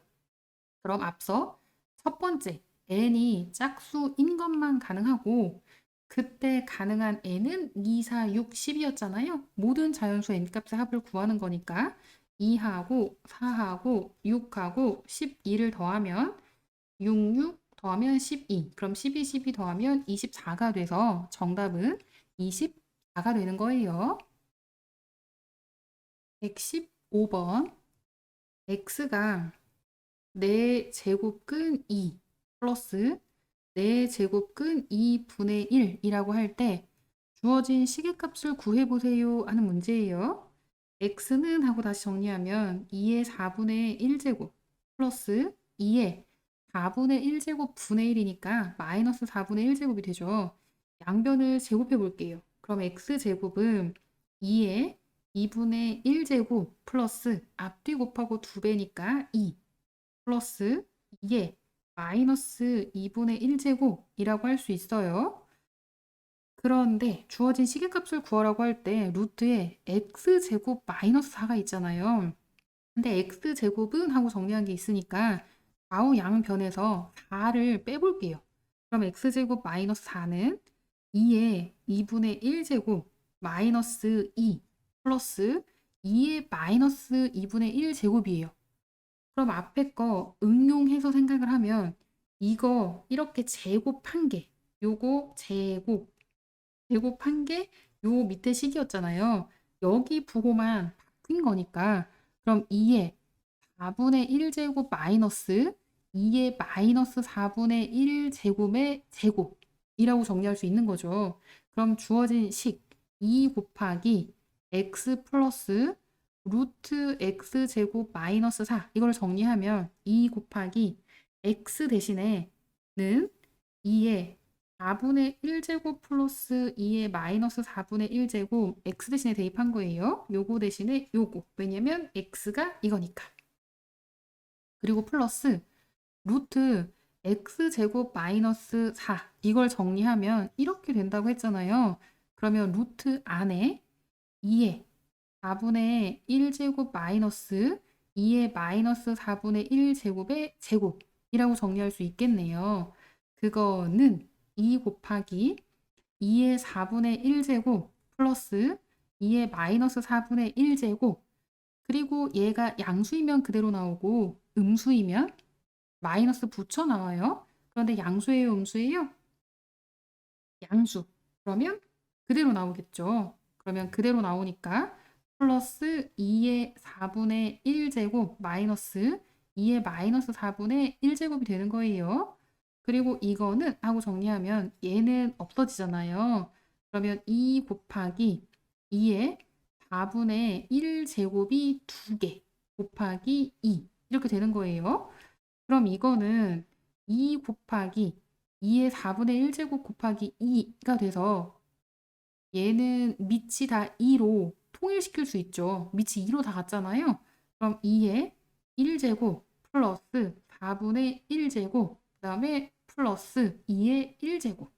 그럼 앞서 첫 번째 n이 짝수인 것만 가능하고 그때 가능한 n은 2, 4, 6, 10이었잖아요. 모든 자연수 n값의 합을 구하는 거니까 2하고 4하고 6하고 12를 더하면 66 더하면 12. 그럼 12, 12 더하면 24가 돼서 정답은 24가 되는 거예요. 115번. x가 4제곱근 2 플러스 4제곱근 2분의 1이라고 할 때 주어진 시계값을 구해보세요 하는 문제예요. x는 하고 다시 정리하면 2의 4분의 1제곱 플러스 2의 4분의 1제곱 분의 1이니까 마이너스 4분의 1제곱이 되죠. 양변을 제곱해 볼게요. 그럼 x제곱은 2의 2분의 1제곱 플러스 앞뒤 곱하고 2배니까 2 플러스 2의 마이너스 2분의 1제곱이라고 할 수 있어요. 그런데 주어진 시계값을 구하라고 할 때 루트에 x제곱 마이너스 4가 있잖아요. 근데 x제곱은 하고 정리한 게 있으니까 좌우 양변에서 4를 빼볼게요. 그럼 x제곱 마이너스 4는 2의 2분의 1제곱 마이너스 2 플러스 2의 마이너스 2분의 1제곱이에요. 그럼 앞에 거 응용해서 생각을 하면 이거 이렇게 제곱한 게 요거 제곱한 게 요 밑에 식이었잖아요. 여기 부호만 바뀐 거니까 그럼 2의 4분의 1제곱 마이너스 2의 마이너스 4분의 1제곱의 제곱이라고 정리할 수 있는 거죠. 그럼 주어진 식 2 곱하기 x 플러스 루트 x제곱 마이너스 4 이걸 정리하면 2 곱하기 x 대신에는 2의 4분의 1제곱 플러스 2의 마이너스 4분의 1제곱 x 대신에 대입한 거예요. 요거 대신에 요거. 왜냐면 x가 이거니까. 그리고 플러스 루트 x제곱 마이너스 4 이걸 정리하면 이렇게 된다고 했잖아요. 그러면 루트 안에 2의 4분의 1제곱 마이너스 2의 마이너스 4분의 1제곱의 제곱이라고 정리할 수 있겠네요. 그거는 2 곱하기 2의 4분의 1제곱 플러스 2의 마이너스 4분의 1제곱 그리고 얘가 양수이면 그대로 나오고 음수이면 마이너스 붙여 나와요. 그런데 양수예요, 음수예요? 양수. 그러면 그대로 나오겠죠. 그러면 그대로 나오니까 플러스 2의 4분의 1제곱 마이너스 2의 마이너스 4분의 1제곱이 되는 거예요. 그리고 이거는 하고 정리하면 얘는 없어지잖아요. 그러면 2 곱하기 2의 4분의 1제곱이 2개 곱하기 2 이렇게 되는 거예요. 그럼 이거는 2 곱하기 2의 4분의 1제곱 곱하기 2가 돼서 얘는 밑이 다 2로 통일시킬 수 있죠. 밑이 2로 다 같잖아요. 그럼 2의 1제곱 플러스 4분의 1제곱 그 다음에 플러스 2의 1제곱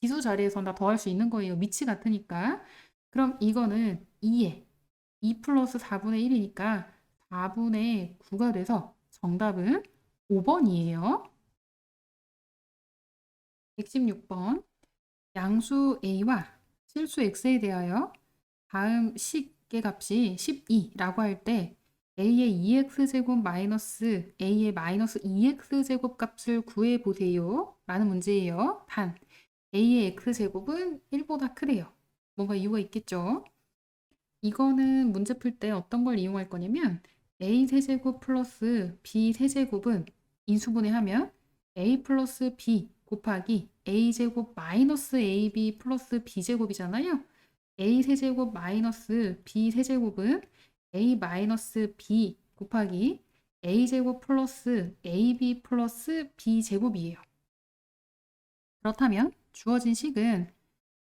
지수 자리에선 다 더할 수 있는 거예요. 밑이 같으니까. 그럼 이거는 2의 2 플러스 4분의 1이니까 4분의 9가 돼서 정답은 5번이에요. 116번. 양수 a와 실수 x에 대하여 다음 식의 값이 12라고 할 때 a의 2x제곱 마이너스 a의 마이너스 2x제곱 값을 구해보세요 라는 문제예요. 단 a의 x제곱은 1보다 크대요. 뭔가 이유가 있겠죠. 이거는 문제 풀 때 어떤 걸 이용할 거냐면 a 세제곱 플러스 b 세제곱은 인수분해하면 a 플러스 b 곱하기 a 제곱 마이너스 ab 플러스 b 제곱이잖아요. a 세제곱 마이너스 b 세제곱은 a 마이너스 b 곱하기 a 제곱 플러스 ab 플러스 b 제곱이에요. 그렇다면 주어진 식은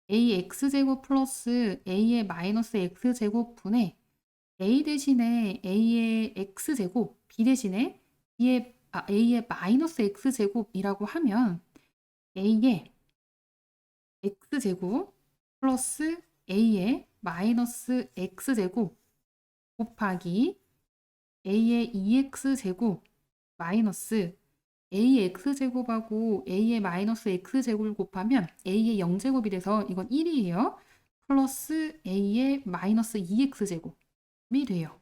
ax제곱 플러스 a의 마이너스 x제곱 분의 a 대신에 a의 x제곱, b 대신에 a의 마이너스 x제곱이라고 하면 a의 x제곱 플러스 a의 마이너스 x제곱 곱하기 a의 2x제곱 마이너스 a의 x제곱하고 a의 마이너스 x제곱을 곱하면 a의 0제곱이 돼서 이건 1이에요. 플러스 a의 마이너스 2x제곱이 돼요.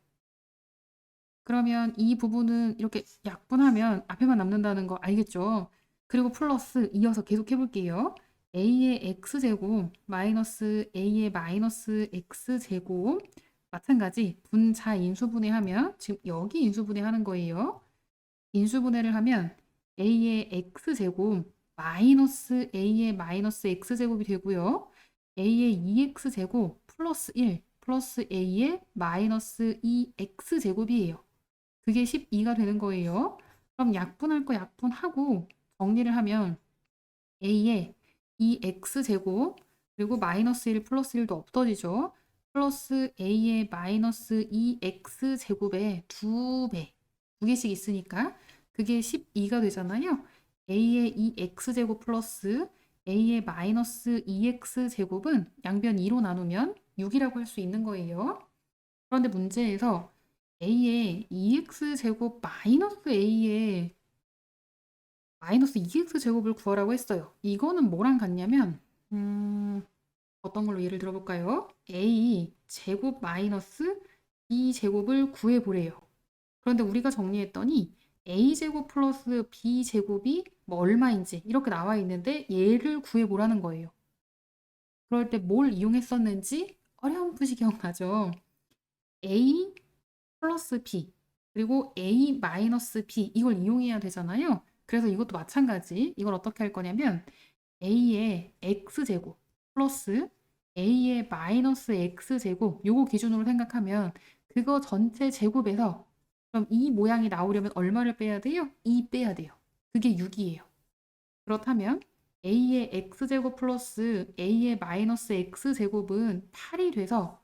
그러면 이 부분은 이렇게 약분하면 앞에만 남는다는 거 알겠죠? 그리고 플러스 이어서 계속 해볼게요. a의 x제곱 마이너스 a의 마이너스 x제곱 마찬가지 분자 인수분해하면 지금 여기 인수분해하는 거예요. 인수분해를 하면 a의 x제곱 마이너스 a의 마이너스 x제곱이 되고요. a의 2x제곱 플러스 1 플러스 a의 마이너스 2x제곱이에요. 그게 12가 되는 거예요. 그럼 약분할 거 약분하고 정리를 하면 a의 2x제곱 그리고 마이너스 1 플러스 1도 없어지죠. 플러스 a의 마이너스 2x제곱의 2배, 2개씩 있으니까 그게 12가 되잖아요. a의 2x제곱 플러스 a의 마이너스 2x제곱은 양변 2로 나누면 6이라고 할 수 있는 거예요. 그런데 문제에서 a의 2x제곱 마이너스 a의 마이너스 2x제곱을 구하라고 했어요. 이거는 뭐랑 같냐면 어떤 걸로 예를 들어볼까요? a 제곱 마이너스 b 제곱을 구해보래요. 그런데 우리가 정리했더니 a 제곱 플러스 b 제곱이 뭐 얼마인지 이렇게 나와 있는데 얘를 구해보라는 거예요. 그럴 때 뭘 이용했었는지 어렴풋이 기억나죠? a 플러스 b 그리고 a 마이너스 b 이걸 이용해야 되잖아요. 그래서 이것도 마찬가지. 이걸 어떻게 할 거냐면 a의 x제곱 플러스 a의 마이너스 x제곱 요거 기준으로 생각하면 그거 전체 제곱에서 그럼 이 모양이 나오려면 얼마를 빼야 돼요? 2 빼야 돼요. 그게 6이에요. 그렇다면 a의 x제곱 플러스 a의 마이너스 x제곱은 8이 돼서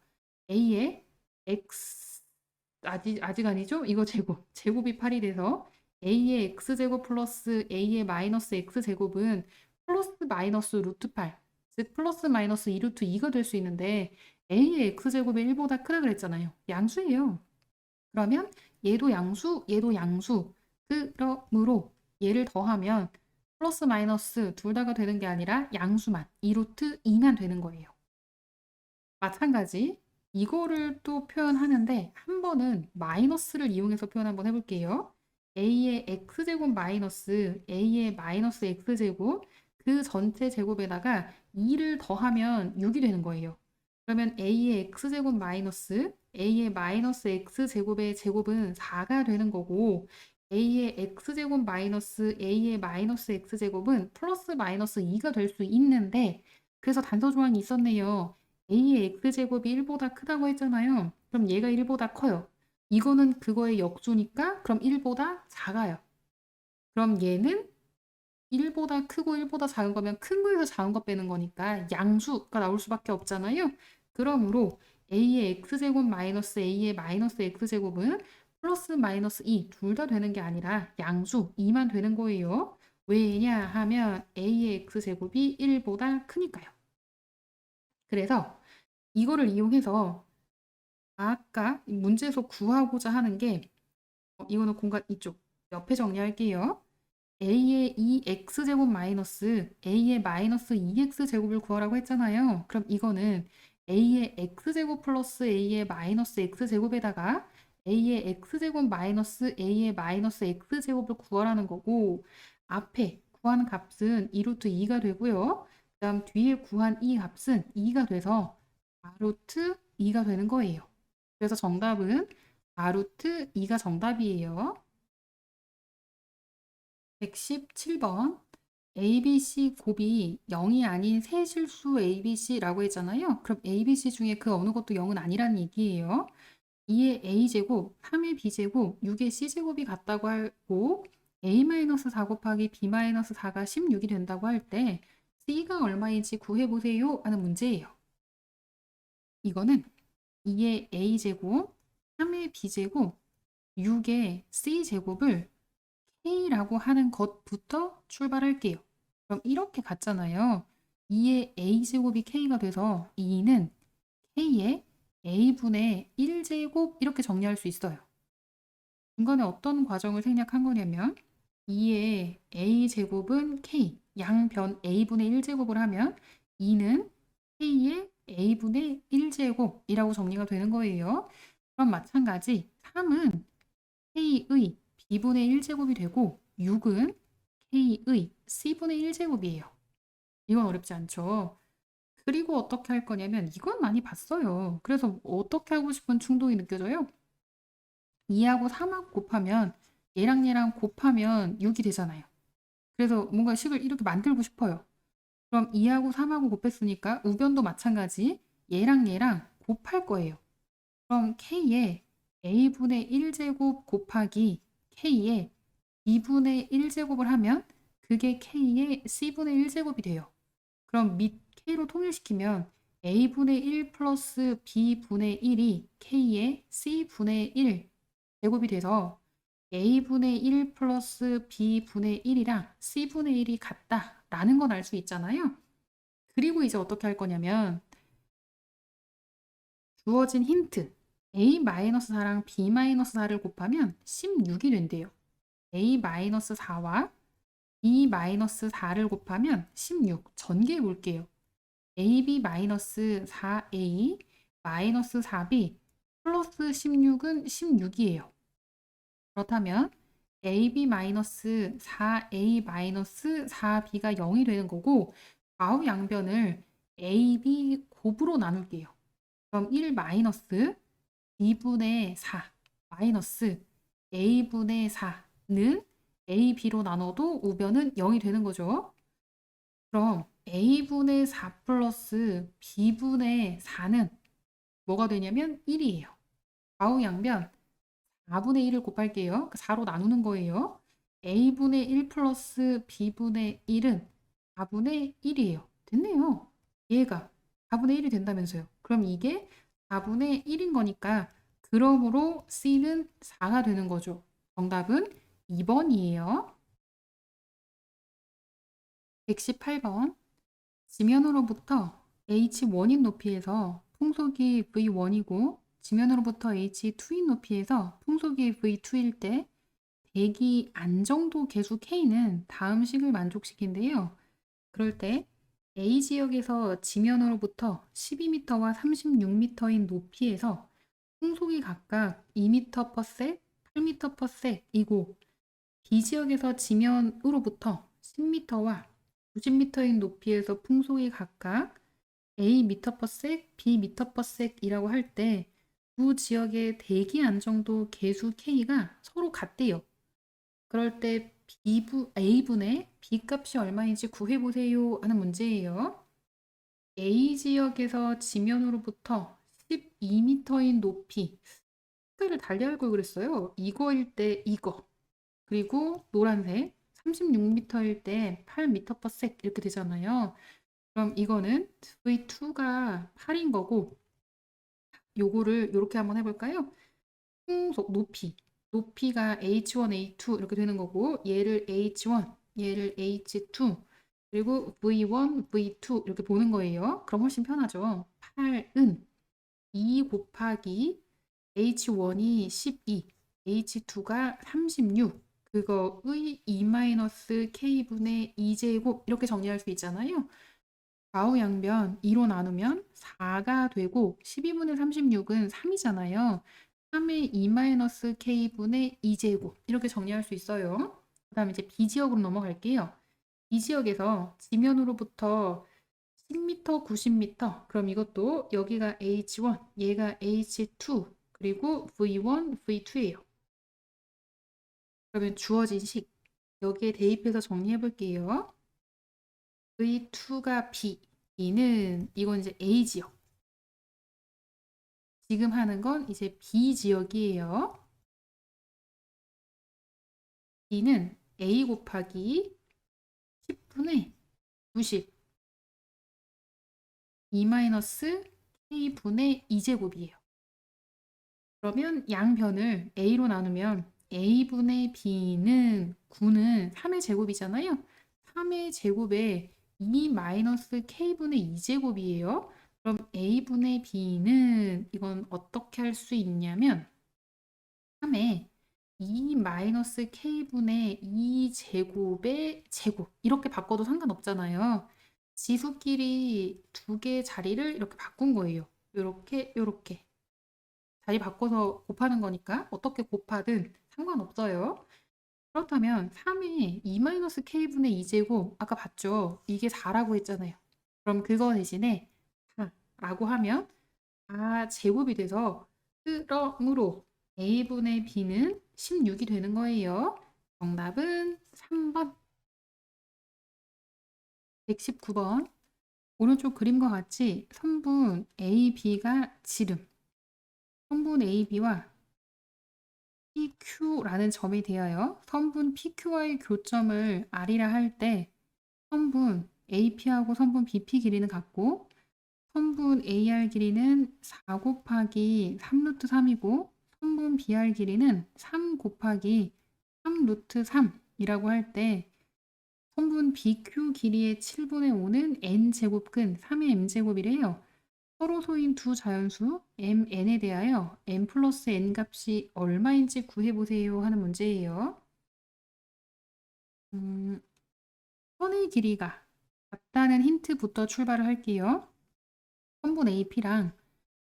a의 x 아직 아니죠? 이거 제곱이 8이 돼서 a의 x제곱 플러스 a의 마이너스 x제곱은 플러스 마이너스 루트 8, 즉 플러스 마이너스 2 루트 2가 될 수 있는데 a의 x제곱이 1보다 크다 그랬잖아요. 양수예요. 그러면 얘도 양수, 얘도 양수. 그러므로 얘를 더하면 플러스 마이너스 둘 다가 되는 게 아니라 양수만 2 루트 2만 되는 거예요. 마찬가지 이거를 또 표현하는데 한 번은 마이너스를 이용해서 표현 한번 해볼게요. a의 x제곱 마이너스 a의 마이너스 x제곱 그 전체 제곱에다가 2를 더하면 6이 되는 거예요. 그러면 a의 x제곱 마이너스 a의 마이너스 x제곱의 제곱은 4가 되는 거고 a의 x제곱 마이너스 a의 마이너스 x제곱은 플러스 마이너스 2가 될 수 있는데 그래서 단서 조항이 있었네요. a의 x제곱이 1보다 크다고 했잖아요. 그럼 얘가 1보다 커요. 이거는 그거의 역수니까 그럼 1보다 작아요. 그럼 얘는 1보다 크고 1보다 작은 거면 큰 거에서 작은 거 빼는 거니까 양수가 나올 수밖에 없잖아요. 그러므로 a의 x제곱 마이너스 a의 마이너스 x제곱은 플러스 마이너스 2 둘 다 되는 게 아니라 양수 2만 되는 거예요. 왜냐하면 a의 x제곱이 1보다 크니까요. 그래서 이거를 이용해서 아까 문제에서 구하고자 하는 게 이거는 공간 이쪽 옆에 정리할게요. a의 2x제곱 마이너스 a의 마이너스 2x제곱을 구하라고 했잖아요. 그럼 이거는 a의 x제곱 플러스 a의 마이너스 x제곱에다가 a의 x제곱 마이너스 a의 마이너스 x제곱을 구하라는 거고 앞에 구한 값은 2루트 2가 되고요. 그 다음 뒤에 구한 이 값은 2가 돼서 4루트 2가 되는 거예요. 그래서 정답은 4루트 2가 정답이에요. 117번. ABC 곱이 0이 아닌 세 실수 ABC라고 했잖아요. 그럼 ABC 중에 그 어느 것도 0은 아니라는 얘기예요. 2의 A제곱, 3의 B제곱, 6의 C제곱이 같다고 하고 A-4 곱하기 B-4가 16이 된다고 할 때 C가 얼마인지 구해보세요 하는 문제예요. 이거는 2의 A제곱, 3의 B제곱, 6의 C제곱을 K라고 하는 것부터 출발할게요. 그럼 이렇게 갔잖아요. 2의 A제곱이 K가 돼서 2는 K의 A분의 1제곱 이렇게 정리할 수 있어요. 중간에 어떤 과정을 생략한 거냐면 2의 A제곱은 K, 양변 A분의 1제곱을 하면 2는 K의 A분의 1제곱이라고 정리가 되는 거예요. 그럼 마찬가지 3은 K의 B분의 1제곱이 되고 6은 K의 C분의 1제곱이에요. 이건 어렵지 않죠? 그리고 어떻게 할 거냐면 이건 많이 봤어요. 그래서 어떻게 하고 싶은 충동이 느껴져요? 2하고 3하고 곱하면 얘랑 곱하면 6이 되잖아요. 그래서 뭔가 식을 이렇게 만들고 싶어요. 그럼 2하고 3하고 곱했으니까 우변도 마찬가지 얘랑 곱할 거예요. 그럼 K의 A분의 1제곱 곱하기 K의 2분의 1제곱을 하면 그게 K의 C분의 1제곱이 돼요. 그럼 밑 K로 통일시키면 A분의 1 플러스 B분의 1이 K의 C분의 1 제곱이 돼서 A분의 1 플러스 B분의 1이랑 C분의 1이 같다라는 건 알 수 있잖아요. 그리고 이제 어떻게 할 거냐면 주어진 힌트 A-4랑 B-4를 곱하면 16이 된대요. A-4와 B-4를 곱하면 16. 전개해 볼게요. AB-4A 마이너스 4B 플러스 16은 16이에요. 그렇다면 AB-4A-4B가 0이 되는 거고 좌우 양변을 AB 곱으로 나눌게요. 그럼 1 마이너스 B분의 4 마이너스 A분의 4는 AB로 나눠도 우변은 0이 되는 거죠. 그럼 A분의 4 플러스 B분의 4는 뭐가 되냐면 1이에요. 좌우 양변 4분의 1을 곱할게요. 4로 나누는 거예요. A분의 1 플러스 B분의 1은 4분의 1이에요. 됐네요. 얘가 4분의 1이 된다면서요. 그럼 이게 4분의 1인 거니까 그러므로 C는 4가 되는 거죠. 정답은 2번이에요. 118번. 지면으로부터 H1인 높이에서 풍속이 V1이고 지면으로부터 H2인 높이에서 풍속이 V2일 때 대기 안정도 계수 K는 다음 식을 만족시킨대요. 그럴 때 A 지역에서 지면으로부터 12m와 36m인 높이에서 풍속이 각각 2m/s, 8m/s이고 B 지역에서 지면으로부터 10m와 90m인 높이에서 풍속이 각각 A m/s, B m/s이라고 할 때 두 지역의 대기 안정도 계수 K가 서로 같대요. 그럴 때 A분의 B 값이 얼마인지 구해보세요 하는 문제예요. A 지역에서 지면으로부터 12m인 높이 색깔을 달리할 걸 그랬어요. 이거일 때 이거 그리고 노란색 36m일 때 8m/s 이렇게 되잖아요. 그럼 이거는 V2가 8인 거고 요거를 이렇게 한번 해볼까요? 풍속 높이가 H1, A2 이렇게 되는 거고 얘를 H1, 얘를 H2 그리고 V1, V2 이렇게 보는 거예요. 그럼 훨씬 편하죠. 8은 2 곱하기 H1이 12, H2가 36 그거의 2-K분의 2제곱 이렇게 정리할 수 있잖아요. 좌우 양변 2로 나누면 4가 되고 12분의 36은 3이잖아요. 3의 2-K분의 2제곱 이렇게 정리할 수 있어요. 그 다음에 이제 B지역으로 넘어갈게요. B지역에서 지면으로부터 10m, 90m. 그럼 이것도 여기가 H1, 얘가 H2, 그리고 V1, V2예요. 그러면 주어진 식 여기에 대입해서 정리해 볼게요. V2가 B, B는 이건 이제 A 지역. 지금 하는 건 이제 B 지역이에요. B는 A 곱하기 10분의 90 2-K분의 2제곱이에요. 그러면 양변을 A로 나누면 A분의 B는 9는 3의 제곱이잖아요. 3의 제곱에 2-K분의 2제곱이에요. 그럼 A분의 B는 이건 어떻게 할 수 있냐면 3에 2-K분의 2제곱의 제곱 이렇게 바꿔도 상관없잖아요. 지수끼리 두 개 자리를 이렇게 바꾼 거예요. 요렇게 요렇게 자리 바꿔서 곱하는 거니까 어떻게 곱하든 상관없어요. 그렇다면 3에 2-K분의 2제곱 아까 봤죠? 이게 4라고 했잖아요. 그럼 그거 대신에 4라고 하면 4 제곱이 돼서 그러므로 A분의 B는 16이 되는 거예요. 정답은 3번. 119번. 오른쪽 그림과 같이 선분 AB가 지름, 선분 AB와 PQ라는 점이 되어요. 선분 PQ와의 교점을 R이라 할 때 선분 AP하고 선분 BP 길이는 같고 선분 AR 길이는 4 곱하기 3루트 3이고 선분 BR 길이는 3 곱하기 3루트 3이라고 할 때 선분 BQ 길이의 7분의 5는 n제곱근 3의 m제곱이래요. 서로 소인 두 자연수 mn에 대하여 n 플러스 n 값이 얼마인지 구해보세요 하는 문제예요. 선의 길이가 같다는 힌트부터 출발을 할게요. 선분 AP랑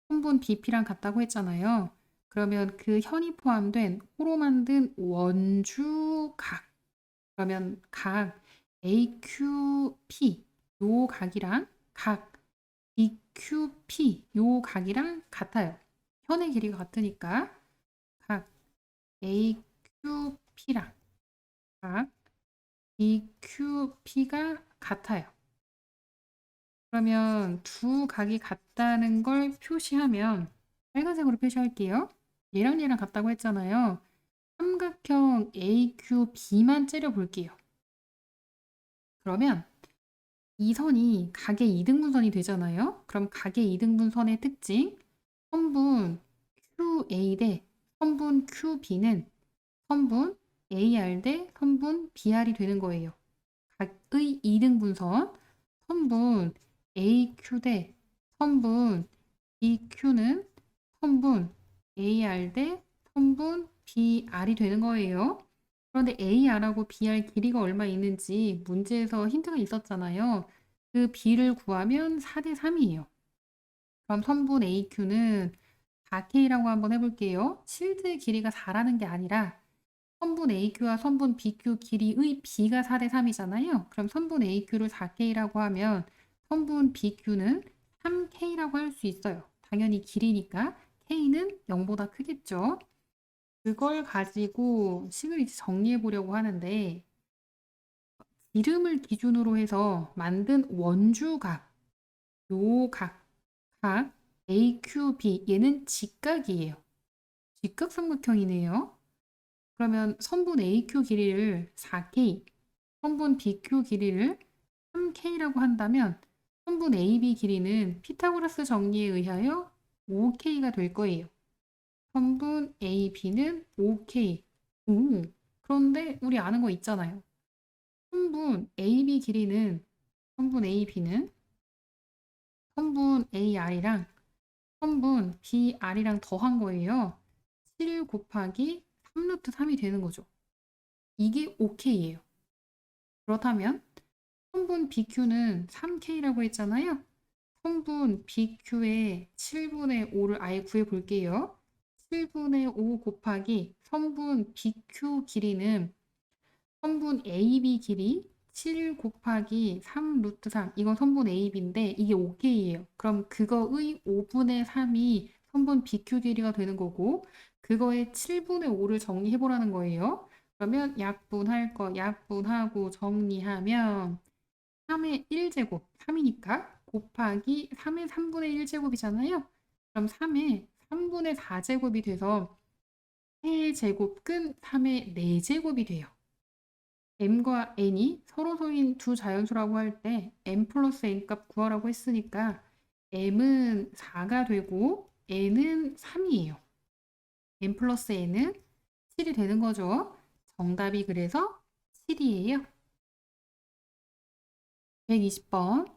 선분 BP랑 같다고 했잖아요. 그러면 그 현이 포함된 호로 만든 원주각. 그러면 각 AQP 요 각이랑 각 BQP 요 각이랑 같아요. 현의 길이가 같으니까 각 AQP랑 각 BQP가 같아요. 그러면 두 각이 같다는 걸 표시하면 빨간색으로 표시할게요. 얘랑 얘랑 같다고 했잖아요. 삼각형 AQB만 째려볼게요. 그러면 이 선이 각의 이등분선이 되잖아요. 그럼 각의 이등분선의 특징 선분 QA 대 선분 QB는 선분 AR 대 선분 BR이 되는 거예요. 각의 이등분선 선분 AQ 대 선분 BQ는 선분 AR 대 선분 BR이 되는 거예요. 그런데 AR하고 BR 길이가 얼마 있는지 문제에서 힌트가 있었잖아요. 그 B를 구하면 4대 3이에요. 그럼 선분 AQ는 4K라고 한번 해볼게요. 실드의 길이가 4라는 게 아니라 선분 AQ와 선분 BQ 길이의 B가 4대 3이잖아요. 그럼 선분 AQ를 4K라고 하면 선분 BQ는 3K라고 할 수 있어요. 당연히 길이니까 K는 0보다 크겠죠. 그걸 가지고 식을 이제 정리해 보려고 하는데 이름을 기준으로 해서 만든 원주각, 요 각 AQB 얘는 직각이에요. 직각삼각형이네요. 그러면 선분 AQ 길이를 4K, 선분 BQ 길이를 3K라고 한다면 선분 AB 길이는 피타고라스 정리에 의하여 5K가 될 거예요. 선분 AB는 5K. 그런데 우리 아는 거 있잖아요. 선분 AB 길이는 선분 AB는 선분 AR이랑 선분 BR이랑 더한 거예요. 7 곱하기 3루트 3이 되는 거죠. 이게 5K예요. 그렇다면 선분 BQ는 3K라고 했잖아요. 선분 BQ의 7분의 5를 아예 구해볼게요. 7분의 5 곱하기 선분 BQ 길이는 선분 AB 길이 7 곱하기 3 루트 3 이건 선분 AB인데 이게 OK예요. 그럼 그거의 5분의 3이 선분 BQ 길이가 되는 거고 그거의 7분의 5를 정리해 보라는 거예요. 그러면 약분하고 정리하면 3의 1제곱 3이니까 곱하기 3의 3분의 1제곱이잖아요. 그럼 3의 3분의 4제곱이 돼서 세제곱근 3의 4제곱이 돼요. m과 n이 서로소인 두 자연수라고 할 때 m 플러스 n 값 구하라고 했으니까 m은 4가 되고 n은 3이에요. m 플러스 n은 7이 되는 거죠. 정답이 그래서 7이에요. 120번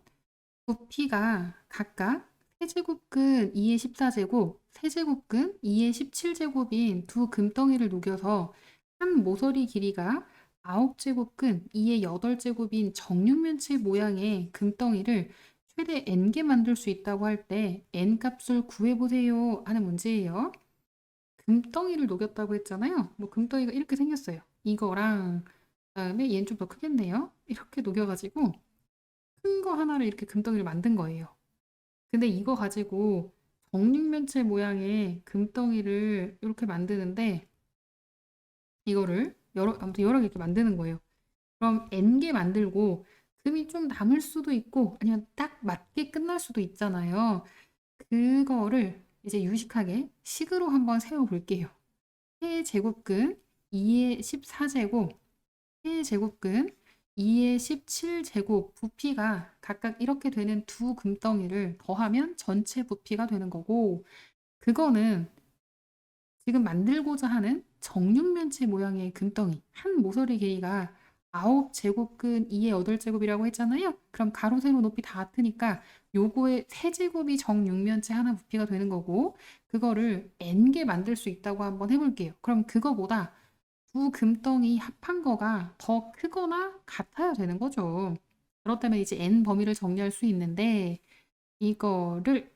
부피가 각각 세제곱근 2의 14제곱, 세제곱근 2의 17제곱인 두 금덩이를 녹여서 한 모서리 길이가 9제곱근 2의 8제곱인 정육면체 모양의 금덩이를 최대 n개 만들 수 있다고 할 때 n 값을 구해보세요 하는 문제예요. 금덩이를 녹였다고 했잖아요. 뭐 금덩이가 이렇게 생겼어요. 이거랑 그다음에 얘는 좀 더 크겠네요. 이렇게 녹여가지고 큰 거 하나를 이렇게 금덩이를 만든 거예요. 근데 이거 가지고 정육면체 모양의 금덩이를 이렇게 만드는데 이거를 아무튼 여러 개 이렇게 만드는 거예요. 그럼 n개 만들고 금이 좀 남을 수도 있고 아니면 딱 맞게 끝날 수도 있잖아요. 그거를 이제 유식하게 식으로 한번 세워볼게요. 세제곱근 2의 14제곱, 세제곱근 2의 17제곱 부피가 각각 이렇게 되는 두 금덩이를 더하면 전체 부피가 되는 거고 그거는 지금 만들고자 하는 정육면체 모양의 금덩이 한 모서리 길이가 9제곱근 2의 8제곱이라고 했잖아요. 그럼 가로 세로 높이 다 같으니까 요거의 세제곱이 정육면체 하나 부피가 되는 거고 그거를 n개 만들 수 있다고 한번 해볼게요. 그럼 그거보다 두 금덩이 합한 거가 더 크거나 같아야 되는 거죠. 그렇다면 이제 n 범위를 정리할 수 있는데 이거를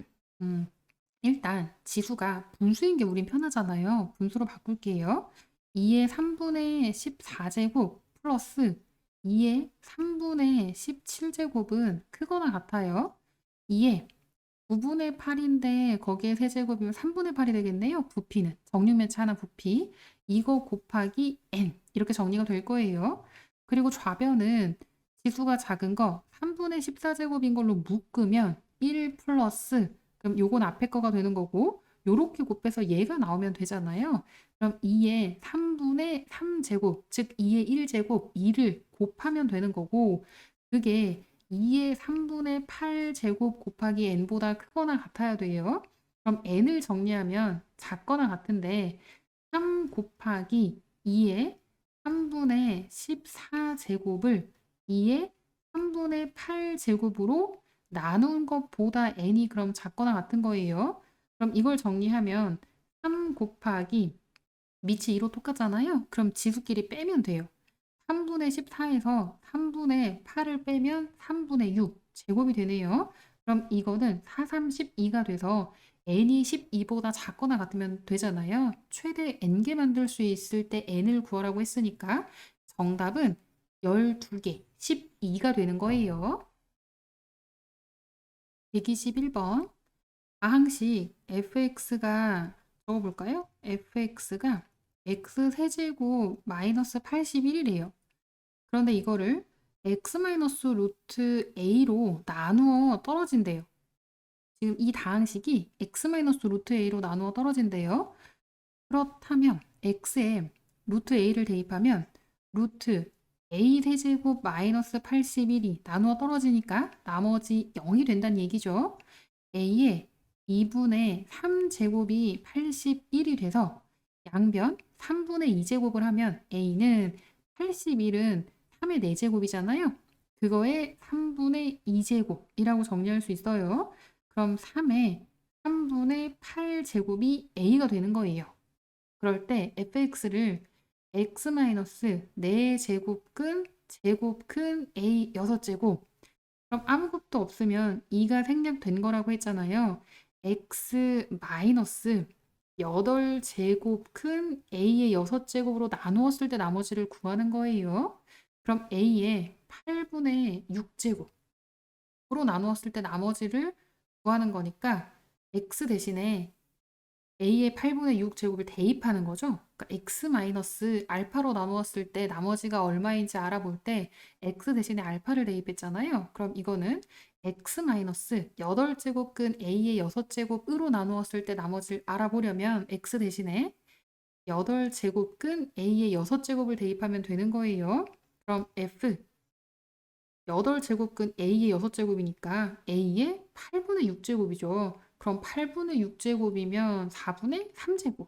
일단 지수가 분수인 게 우린 편하잖아요. 분수로 바꿀게요. 2의 3분의 14제곱 플러스 2의 3분의 17제곱은 크거나 같아요. 2의 9분의 8인데 거기에 세제곱이면 3분의 8이 되겠네요. 부피는. 정육면체 하나 부피. 이거 곱하기 n 이렇게 정리가 될 거예요. 그리고 좌변은 지수가 작은 거 3분의 14제곱인 걸로 묶으면 1 플러스 그럼 요건 앞에 거가 되는 거고 요렇게 곱해서 얘가 나오면 되잖아요. 그럼 2의 3분의 3제곱 즉 2의 1제곱 2를 곱하면 되는 거고 그게 2의 3분의 8제곱 곱하기 n보다 크거나 같아야 돼요. 그럼 n을 정리하면 작거나 같은데 3 곱하기 2의 3분의 14제곱을 2의 3분의 8제곱으로 나눈 것보다 n이 그럼 작거나 같은 거예요. 그럼 이걸 정리하면 3 곱하기 밑이 2로 똑같잖아요. 그럼 지수끼리 빼면 돼요. 3분의 14에서 3분의 8을 빼면 3분의 6 제곱이 되네요. 그럼 이거는 4, 3, 12가 돼서 n이 12보다 작거나 같으면 되잖아요. 최대 n개 만들 수 있을 때 n을 구하라고 했으니까 정답은 12개, 12가 되는 거예요. 121번 가항식 fx가 적어볼까요? fx가 x세제곱 마이너스 81이래요. 그런데 이거를 x 마이너스 루트 a로 나누어 떨어진대요. 지금 이 다항식이 x 마이너스 루트 a로 나누어 떨어진대요. 그렇다면 x에 루트 a를 대입하면 루트 a 세제곱 마이너스 81이 나누어 떨어지니까 나머지 0이 된다는 얘기죠. a의 2분의 3제곱이 81이 돼서 양변 3분의 2제곱을 하면 a는 81은 3의 4제곱이잖아요. 그거의 3분의 2제곱이라고 정리할 수 있어요. 그럼 3의 3분의 8제곱이 a가 되는 거예요. 그럴 때 fx를 x-4제곱근 제곱근 a 6제곱 그럼 아무것도 없으면 2가 생략된 거라고 했잖아요. x 마이너스 8제곱 큰 a의 6제곱으로 나누었을 때 나머지를 구하는 거예요. 그럼 A의 8분의 6제곱으로 나누었을 때 나머지를 구하는 거니까 X 대신에 A의 8분의 6제곱을 대입하는 거죠. 그러니까 X 마이너스 알파로 나누었을 때 나머지가 얼마인지 알아볼 때 X 대신에 알파를 대입했잖아요. 그럼 이거는 X 마이너스 8제곱근 A의 6제곱으로 나누었을 때 나머지를 알아보려면 X 대신에 8제곱근 A의 6제곱을 대입하면 되는 거예요. 그럼 F 8제곱근 A의 6제곱이니까 A의 8분의 6제곱이죠. 그럼 8분의 6제곱이면 4분의 3제곱.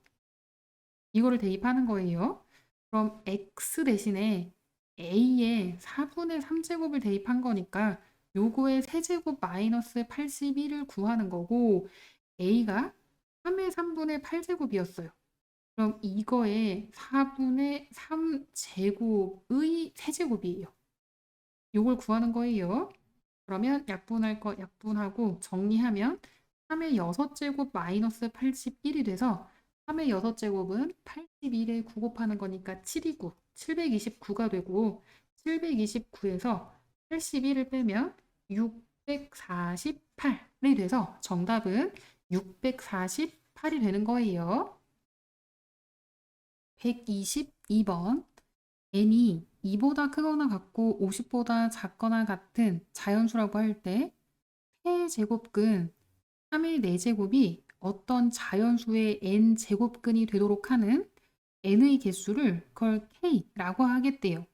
이거를 대입하는 거예요. 그럼 X 대신에 A의 4분의 3제곱을 대입한 거니까 요거의 세제곱 마이너스 81을 구하는 거고 A가 3의 3분의 8제곱이었어요. 그럼 이거의 4분의 3제곱의 세제곱이에요. 요걸 구하는 거예요. 그러면 약분할 거 약분하고 정리하면 3의 6제곱 마이너스 81이 돼서 3의 6제곱은 81에 9 곱하는 거니까 7이고 729가 되고 729에서 81을 빼면 648이 돼서 정답은 648이 되는 거예요. 122번 n이 2보다 크거나 같고 50보다 작거나 같은 자연수라고 할 때 세제곱근 3의 4제곱이 어떤 자연수의 n제곱근이 되도록 하는 n의 개수를 그걸 k라고 하겠대요.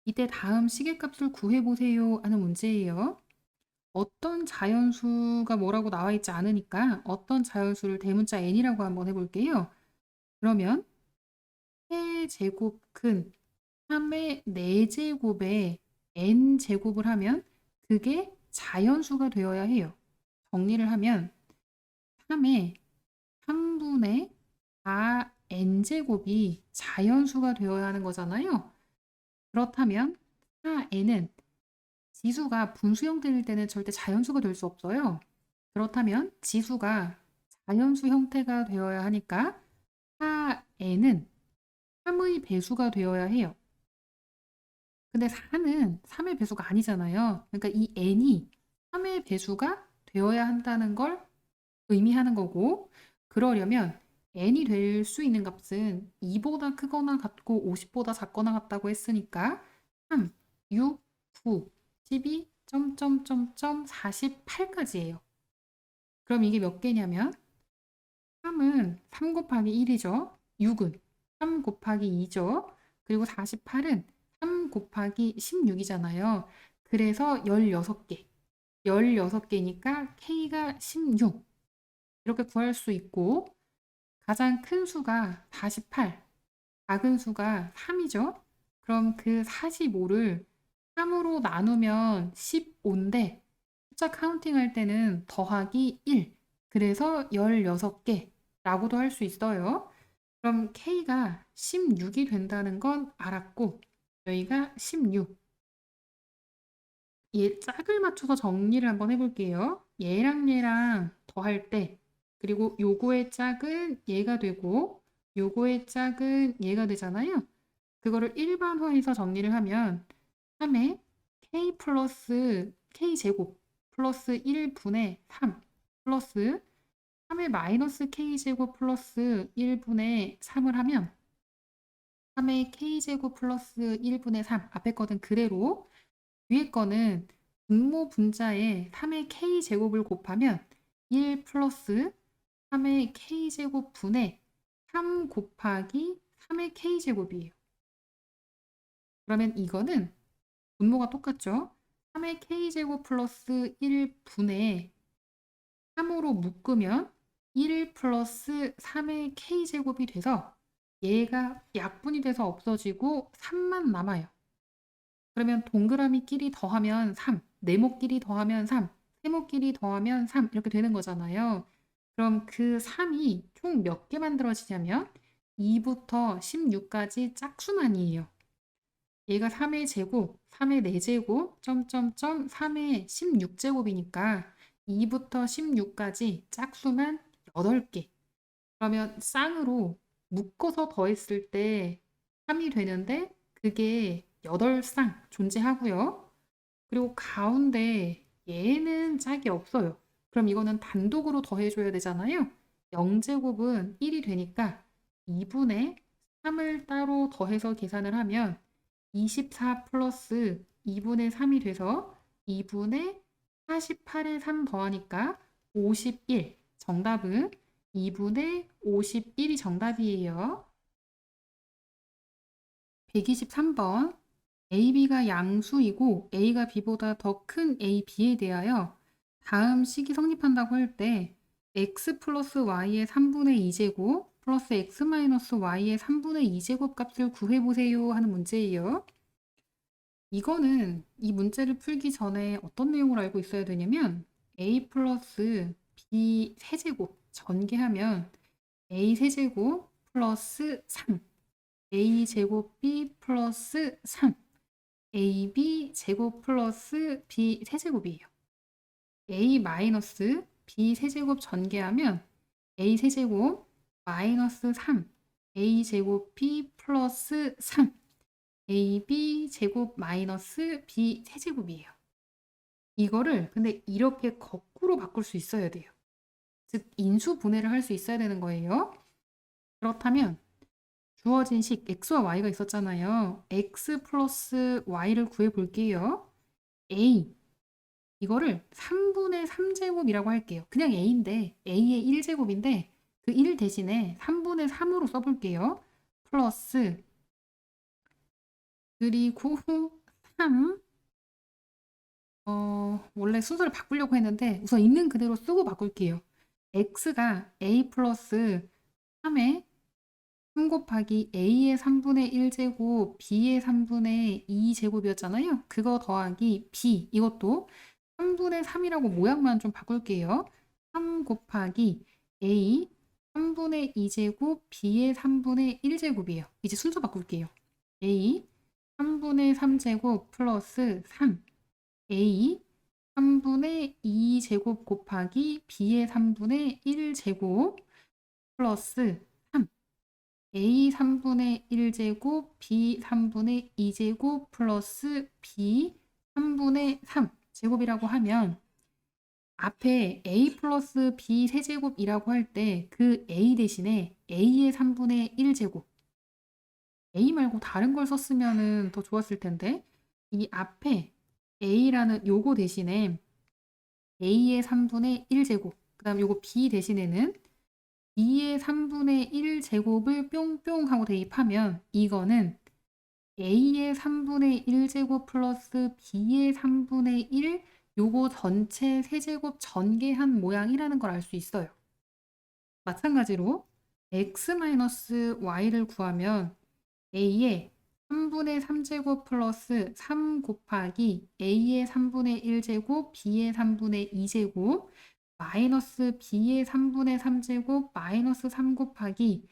이때 다음 시계값을 구해보세요 하는 문제예요. 어떤 자연수가 뭐라고 나와 있지 않으니까 어떤 자연수를 대문자 n이라고 한번 해볼게요. 그러면 세제곱근 3의 4제곱에 n제곱을 하면 그게 자연수가 되어야 해요. 정리를 하면 3의 3분의 4n제곱이 자연수가 되어야 하는 거잖아요. 그렇다면 4n은 지수가 분수 형태일 때는 절대 자연수가 될 수 없어요. 그렇다면 지수가 자연수 형태가 되어야 하니까 4n은 3의 배수가 되어야 해요. 근데 4는 3의 배수가 아니잖아요. 그러니까 이 n이 3의 배수가 되어야 한다는 걸 의미하는 거고, 그러려면 n이 될 수 있는 값은 2보다 크거나 같고 50보다 작거나 같다고 했으니까 3, 6, 9, 12, 48까지예요. 그럼 이게 몇 개냐면 3은 3 곱하기 1이죠. 6은 3 곱하기 2죠. 그리고 48은 3 곱하기 16이잖아요. 그래서 16개. 16개니까 K가 16. 이렇게 구할 수 있고 가장 큰 수가 48, 작은 수가 3이죠. 그럼 그 45를 3으로 나누면 15인데 숫자 카운팅할 때는 더하기 1. 그래서 16개라고도 할 수 있어요. 그럼 K가 16이 된다는 건 알았고 여기가 16. 얘 짝을 맞춰서 정리를 한번 해볼게요. 얘랑 더할 때 그리고 요거의 짝은 얘가 되고 요거의 짝은 얘가 되잖아요. 그거를 일반화해서 정리를 하면 3의 k 플러스 k제곱 플러스 1분의 3 플러스 3의 마이너스 k제곱 플러스 1분의 3을 하면 3의 k제곱 플러스 1분의 3 앞에 거는 그대로 위에 거는 분모 분자에 3의 k제곱을 곱하면 1 플러스 3의 k제곱 분의 3 곱하기 3의 k제곱이에요. 그러면 이거는 분모가 똑같죠? 3의 k제곱 플러스 1분의 3으로 묶으면 1 플러스 3의 k제곱이 돼서 얘가 약분이 돼서 없어지고 3만 남아요. 그러면 동그라미끼리 더하면 3, 네모끼리 더하면 3, 세모끼리 더하면 3 이렇게 되는 거잖아요. 그럼 그 3이 총 몇 개 만들어지냐면 2부터 16까지 짝수만이에요. 얘가 3의 제곱, 3의 4제곱, 3의 16제곱이니까 2부터 16까지 짝수만 8개. 그러면 쌍으로 묶어서 더했을 때 3이 되는데 그게 8쌍 존재하고요. 그리고 가운데 얘는 짝이 없어요. 그럼 이거는 단독으로 더해줘야 되잖아요. 0제곱은 1이 되니까 2분의 3을 따로 더해서 계산을 하면 24 플러스 2분의 3이 돼서 2분의 48에 3 더하니까 51. 정답은 2분의 51이 정답이에요. 123번. AB가 양수이고 A가 B보다 더 큰 AB에 대하여 다음 식이 성립한다고 할 때 x 플러스 y의 3분의 2제곱 플러스 x 마이너스 y의 3분의 2제곱 값을 구해보세요 하는 문제예요. 이거는 이 문제를 풀기 전에 어떤 내용을 알고 있어야 되냐면 a 플러스 b 세제곱 전개하면 a 세제곱 플러스 3 a 제곱 b 플러스 3 ab 제곱 플러스 b 세제곱이에요. a 마이너스 b 세제곱 전개하면 a 세제곱 마이너스 3 a 제곱 b 플러스 3 ab 제곱 마이너스 b 세제곱이에요. 이거를 근데 이렇게 거꾸로 바꿀 수 있어야 돼요. 즉 인수 분해를 할 수 있어야 되는 거예요. 그렇다면 주어진 식 x와 y가 있었잖아요. x 플러스 y를 구해볼게요. a 이거를 3분의 3제곱이라고 할게요. 그냥 a인데 a의 1제곱인데 그 1 대신에 3분의 3으로 써볼게요. 플러스 그리고 3 원래 순서를 바꾸려고 했는데 우선 있는 그대로 쓰고 바꿀게요. x가 a 플러스 3에 3 곱하기 a의 3분의 1제곱 b의 3분의 2제곱이었잖아요. 그거 더하기 b 이것도 3분의 3이라고 모양만 좀 바꿀게요. 3 곱하기 a 3분의 2제곱 b의 3분의 1제곱이에요. 이제 순서 바꿀게요. a 3분의 3제곱 플러스 3 a 3분의 2제곱 곱하기 b의 3분의 1제곱 플러스 3 a 3분의 1제곱 b 3분의 2제곱 플러스 b 3분의 3 제곱이라고 하면 앞에 a 플러스 b 세제곱이라고 할 때 그 a 대신에 a의 3분의 1제곱 a 말고 다른 걸 썼으면 더 좋았을 텐데 이 앞에 a라는 요거 대신에 a의 3분의 1제곱 그 다음 요거 b 대신에는 b의 3분의 1제곱을 뿅뿅 하고 대입하면 이거는 a의 3분의 1제곱 플러스 b의 3분의 1 요거 전체 세제곱 전개한 모양이라는 걸 알 수 있어요. 마찬가지로 x-y를 구하면 a의 3분의 3제곱 플러스 3 곱하기 a의 3분의 1제곱 b의 3분의 2제곱 마이너스 b의 3분의 3제곱 마이너스 3 곱하기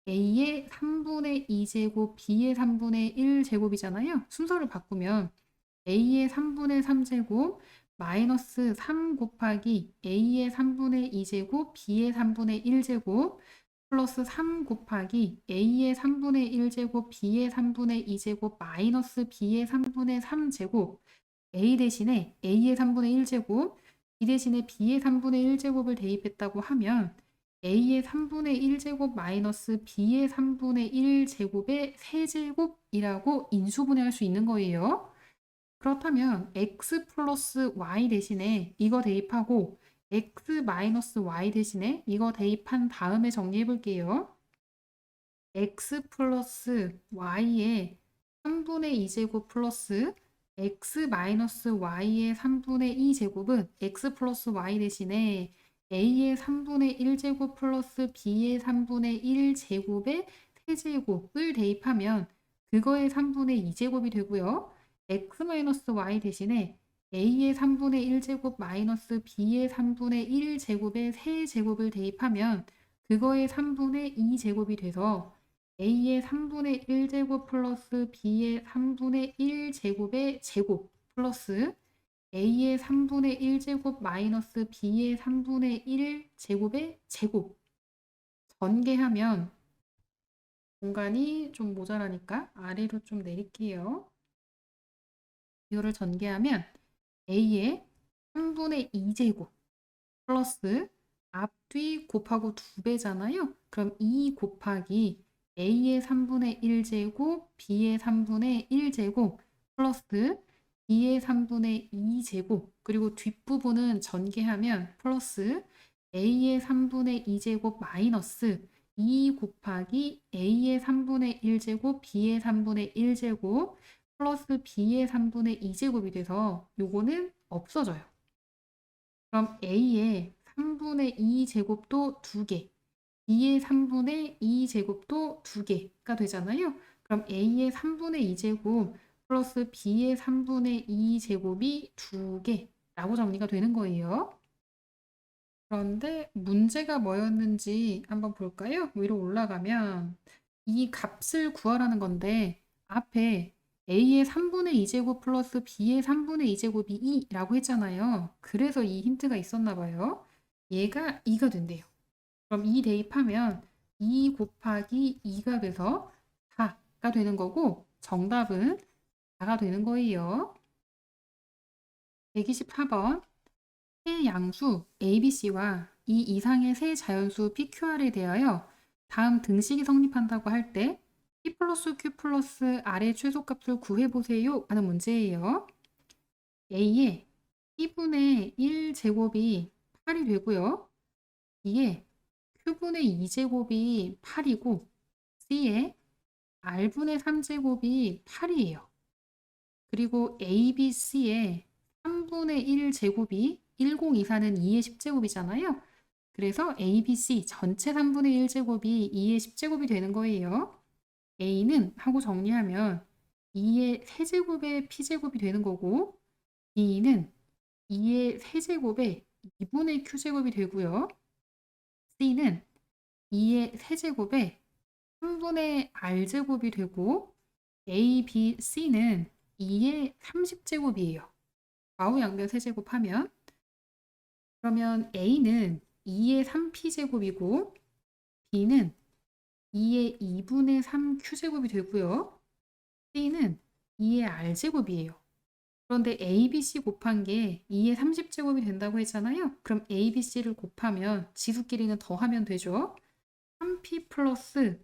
a의 3분의 2제곱 b의 3분의 1제곱이잖아요. 순서를 바꾸면 a의 3분의 3제곱 마이너스 3 곱하기 a의 3분의 2제곱 b의 3분의 1제곱 플러스 3 곱하기 a의 3분의 1제곱 b의 3분의 2제곱 마이너스 b의 3분의 3제곱 a 대신에 a의 3분의 1제곱 b 대신에 b의 3분의 1제곱을 대입했다고 하면 a의 3분의 1제곱 마이너스 b의 3분의 1제곱의 세제곱이라고 인수분해할 수 있는 거예요. 그렇다면 x 플러스 y 대신에 이거 대입하고 x 마이너스 y 대신에 이거 대입한 다음에 정리해 볼게요. x 플러스 y의 3분의 2제곱 플러스 x 마이너스 y의 3분의 2제곱은 x 플러스 y 대신에 a의 3분의 1제곱 플러스 b의 3분의 1제곱의 세제곱을 대입하면 그거의 3분의 2제곱이 되고요. x 마이너스 y 대신에 a의 3분의 1제곱 마이너스 b의 3분의 1제곱의 세제곱을 대입하면 그거의 3분의 2제곱이 돼서 a의 3분의 1제곱 플러스 b의 3분의 1제곱의 제곱 플러스 a의 3분의 1제곱 마이너스 b의 3분의 1제곱의 제곱 전개하면 공간이 좀 모자라니까 아래로 좀 내릴게요. 이거를 전개하면 a의 3분의 2제곱 플러스 앞뒤 곱하고 2배잖아요. 그럼 2 곱하기 a의 3분의 1제곱, b의 3분의 1제곱 플러스 b의 3분의 2제곱 그리고 뒷부분은 전개하면 플러스 a의 3분의 2제곱 마이너스 2 곱하기 a의 3분의 1제곱, b의 3분의 1제곱 플러스 b의 3분의 2제곱이 돼서 요거는 없어져요. 그럼 a의 3분의 2제곱도 2개, b의 3분의 2제곱도 2개가 되잖아요. 그럼 a의 3분의 2제곱 플러스 b의 3분의 2제곱이 2개라고 정리가 되는 거예요. 그런데 문제가 뭐였는지 한번 볼까요? 위로 올라가면 이 값을 구하라는 건데 앞에 a의 3분의 2제곱 플러스 b의 3분의 2제곱이 2라고 했잖아요. 그래서 이 힌트가 있었나 봐요. 얘가 2가 된대요. 그럼 2 대입하면 2 곱하기 2가 돼서 4가 되는 거고 정답은 4가 되는 거예요. 124번 세 양수 ABC와 이 이상의 세 자연수 PQR에 대하여 다음 등식이 성립한다고 할 때 P 플러스 Q 플러스 R의 최소값을 구해보세요 하는 문제예요. A의 P분의 1제곱이 8이 되고요. B의 Q분의 2제곱이 8이고 C의 R분의 3제곱이 8이에요. 그리고 ABC의 3분의 1제곱이 1024는 2의 10제곱이잖아요. 그래서 ABC 전체 3분의 1제곱이 2의 10제곱이 되는 거예요. A는 하고 정리하면 2의 세제곱의 P제곱이 되는 거고 B는 2의 세제곱의 2분의 Q제곱이 되고요. C는 2의 세제곱의 3분의 R제곱이 되고 A, B, C는 2의 30제곱이에요. 좌우 양변 세제곱하면 그러면 A는 2의 3P제곱이고 B는 2의 2분의 3Q제곱이 되고요. C는 2의 R제곱이에요. 그런데 ABC 곱한 게 2의 30제곱이 된다고 했잖아요. 그럼 ABC를 곱하면 지수끼리는 더하면 되죠. 3P 플러스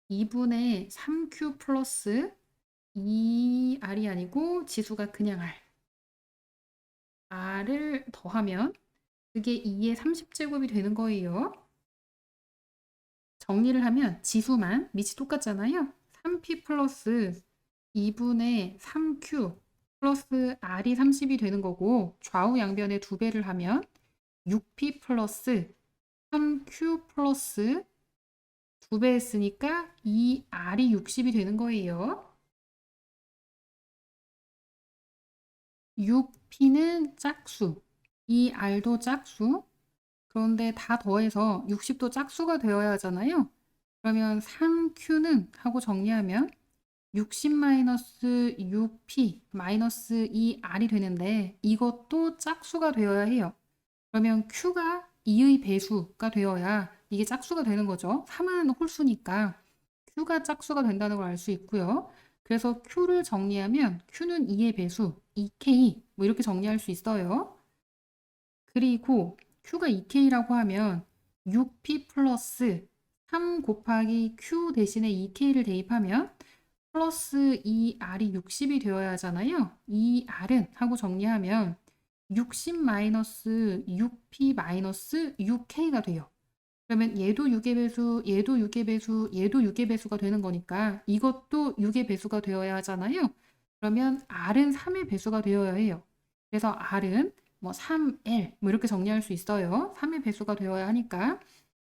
2분의 3Q 플러스 2R이 아니고 지수가 그냥 R을 더하면 그게 2의 30제곱이 되는 거예요. 정리를 하면 지수만 밑이 똑같잖아요. 3P 플러스 2분의 3Q 플러스 R이 30이 되는 거고 좌우 양변에 2배를 하면 6P 플러스 3Q 플러스 2배 했으니까 이 R이 60이 되는 거예요. 6P는 짝수, 이 R도 짝수, 그런데 다 더해서 60도 짝수가 되어야 하잖아요. 그러면 3Q는 하고 정리하면 60-6P 마이너스 2R이 되는데 이것도 짝수가 되어야 해요. 그러면 Q가 2의 배수가 되어야 이게 짝수가 되는 거죠. 3은 홀수니까 Q가 짝수가 된다는 걸 알 수 있고요. 그래서 Q를 정리하면 Q는 2의 배수, 2K 뭐 이렇게 정리할 수 있어요. 그리고 Q가 2K라고 하면 6P 플러스 3 곱하기 Q 대신에 2K를 대입하면 플러스 2R이 60이 되어야 하잖아요. 2R은 하고 정리하면 60 마이너스 6P 마이너스 6K가 돼요. 그러면 얘도 6의 배수, 얘도 6의 배수, 얘도 6의 배수가 되는 거니까 이것도 6의 배수가 되어야 하잖아요. 그러면 R은 3의 배수가 되어야 해요. 그래서 R은 뭐 3L 뭐 이렇게 정리할 수 있어요. 3의 배수가 되어야 하니까.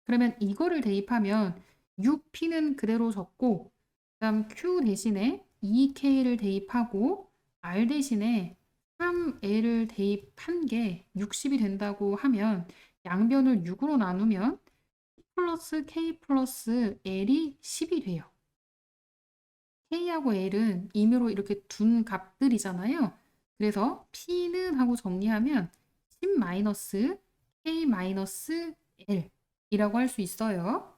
그러면 이거를 대입하면 6P는 그대로 적고 그다음 Q 대신에 2K를 대입하고 R 대신에 3L을 대입한 게 60이 된다고 하면 양변을 6으로 나누면 플러스 K 플러스 L이 10이 돼요. K하고 L은 임의로 이렇게 둔 값들이잖아요. 그래서 P는 하고 정리하면 10 마이너스 K 마이너스 L이라고 할 수 있어요.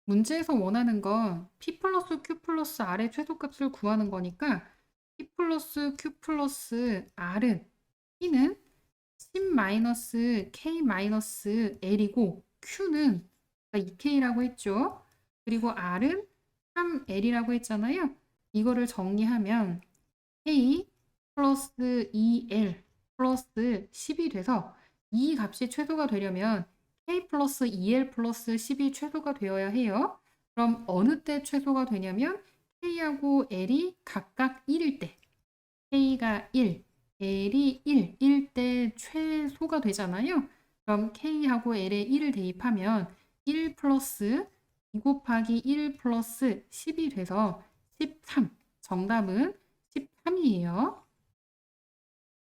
문제에서 원하는 건 P 플러스 Q 플러스 R의 최소값을 구하는 거니까 P 플러스 Q 플러스 R은 P는 10 K L이고 Q는 2K라고 했죠. 그리고 R은 3L이라고 했잖아요. 이거를 정리하면 K 플러스 2L 플러스 10이 돼서 이 값이 최소가 되려면 K 플러스 2L 플러스 10이 최소가 되어야 해요. 그럼 어느 때 최소가 되냐면 K하고 L이 각각 1일 때, K가 1, L이 1일 때 최소가 되잖아요. 그럼 K하고 L에 1을 대입하면 1 플러스 2 곱하기 1 플러스 10이 돼서 13. 정답은 13이에요.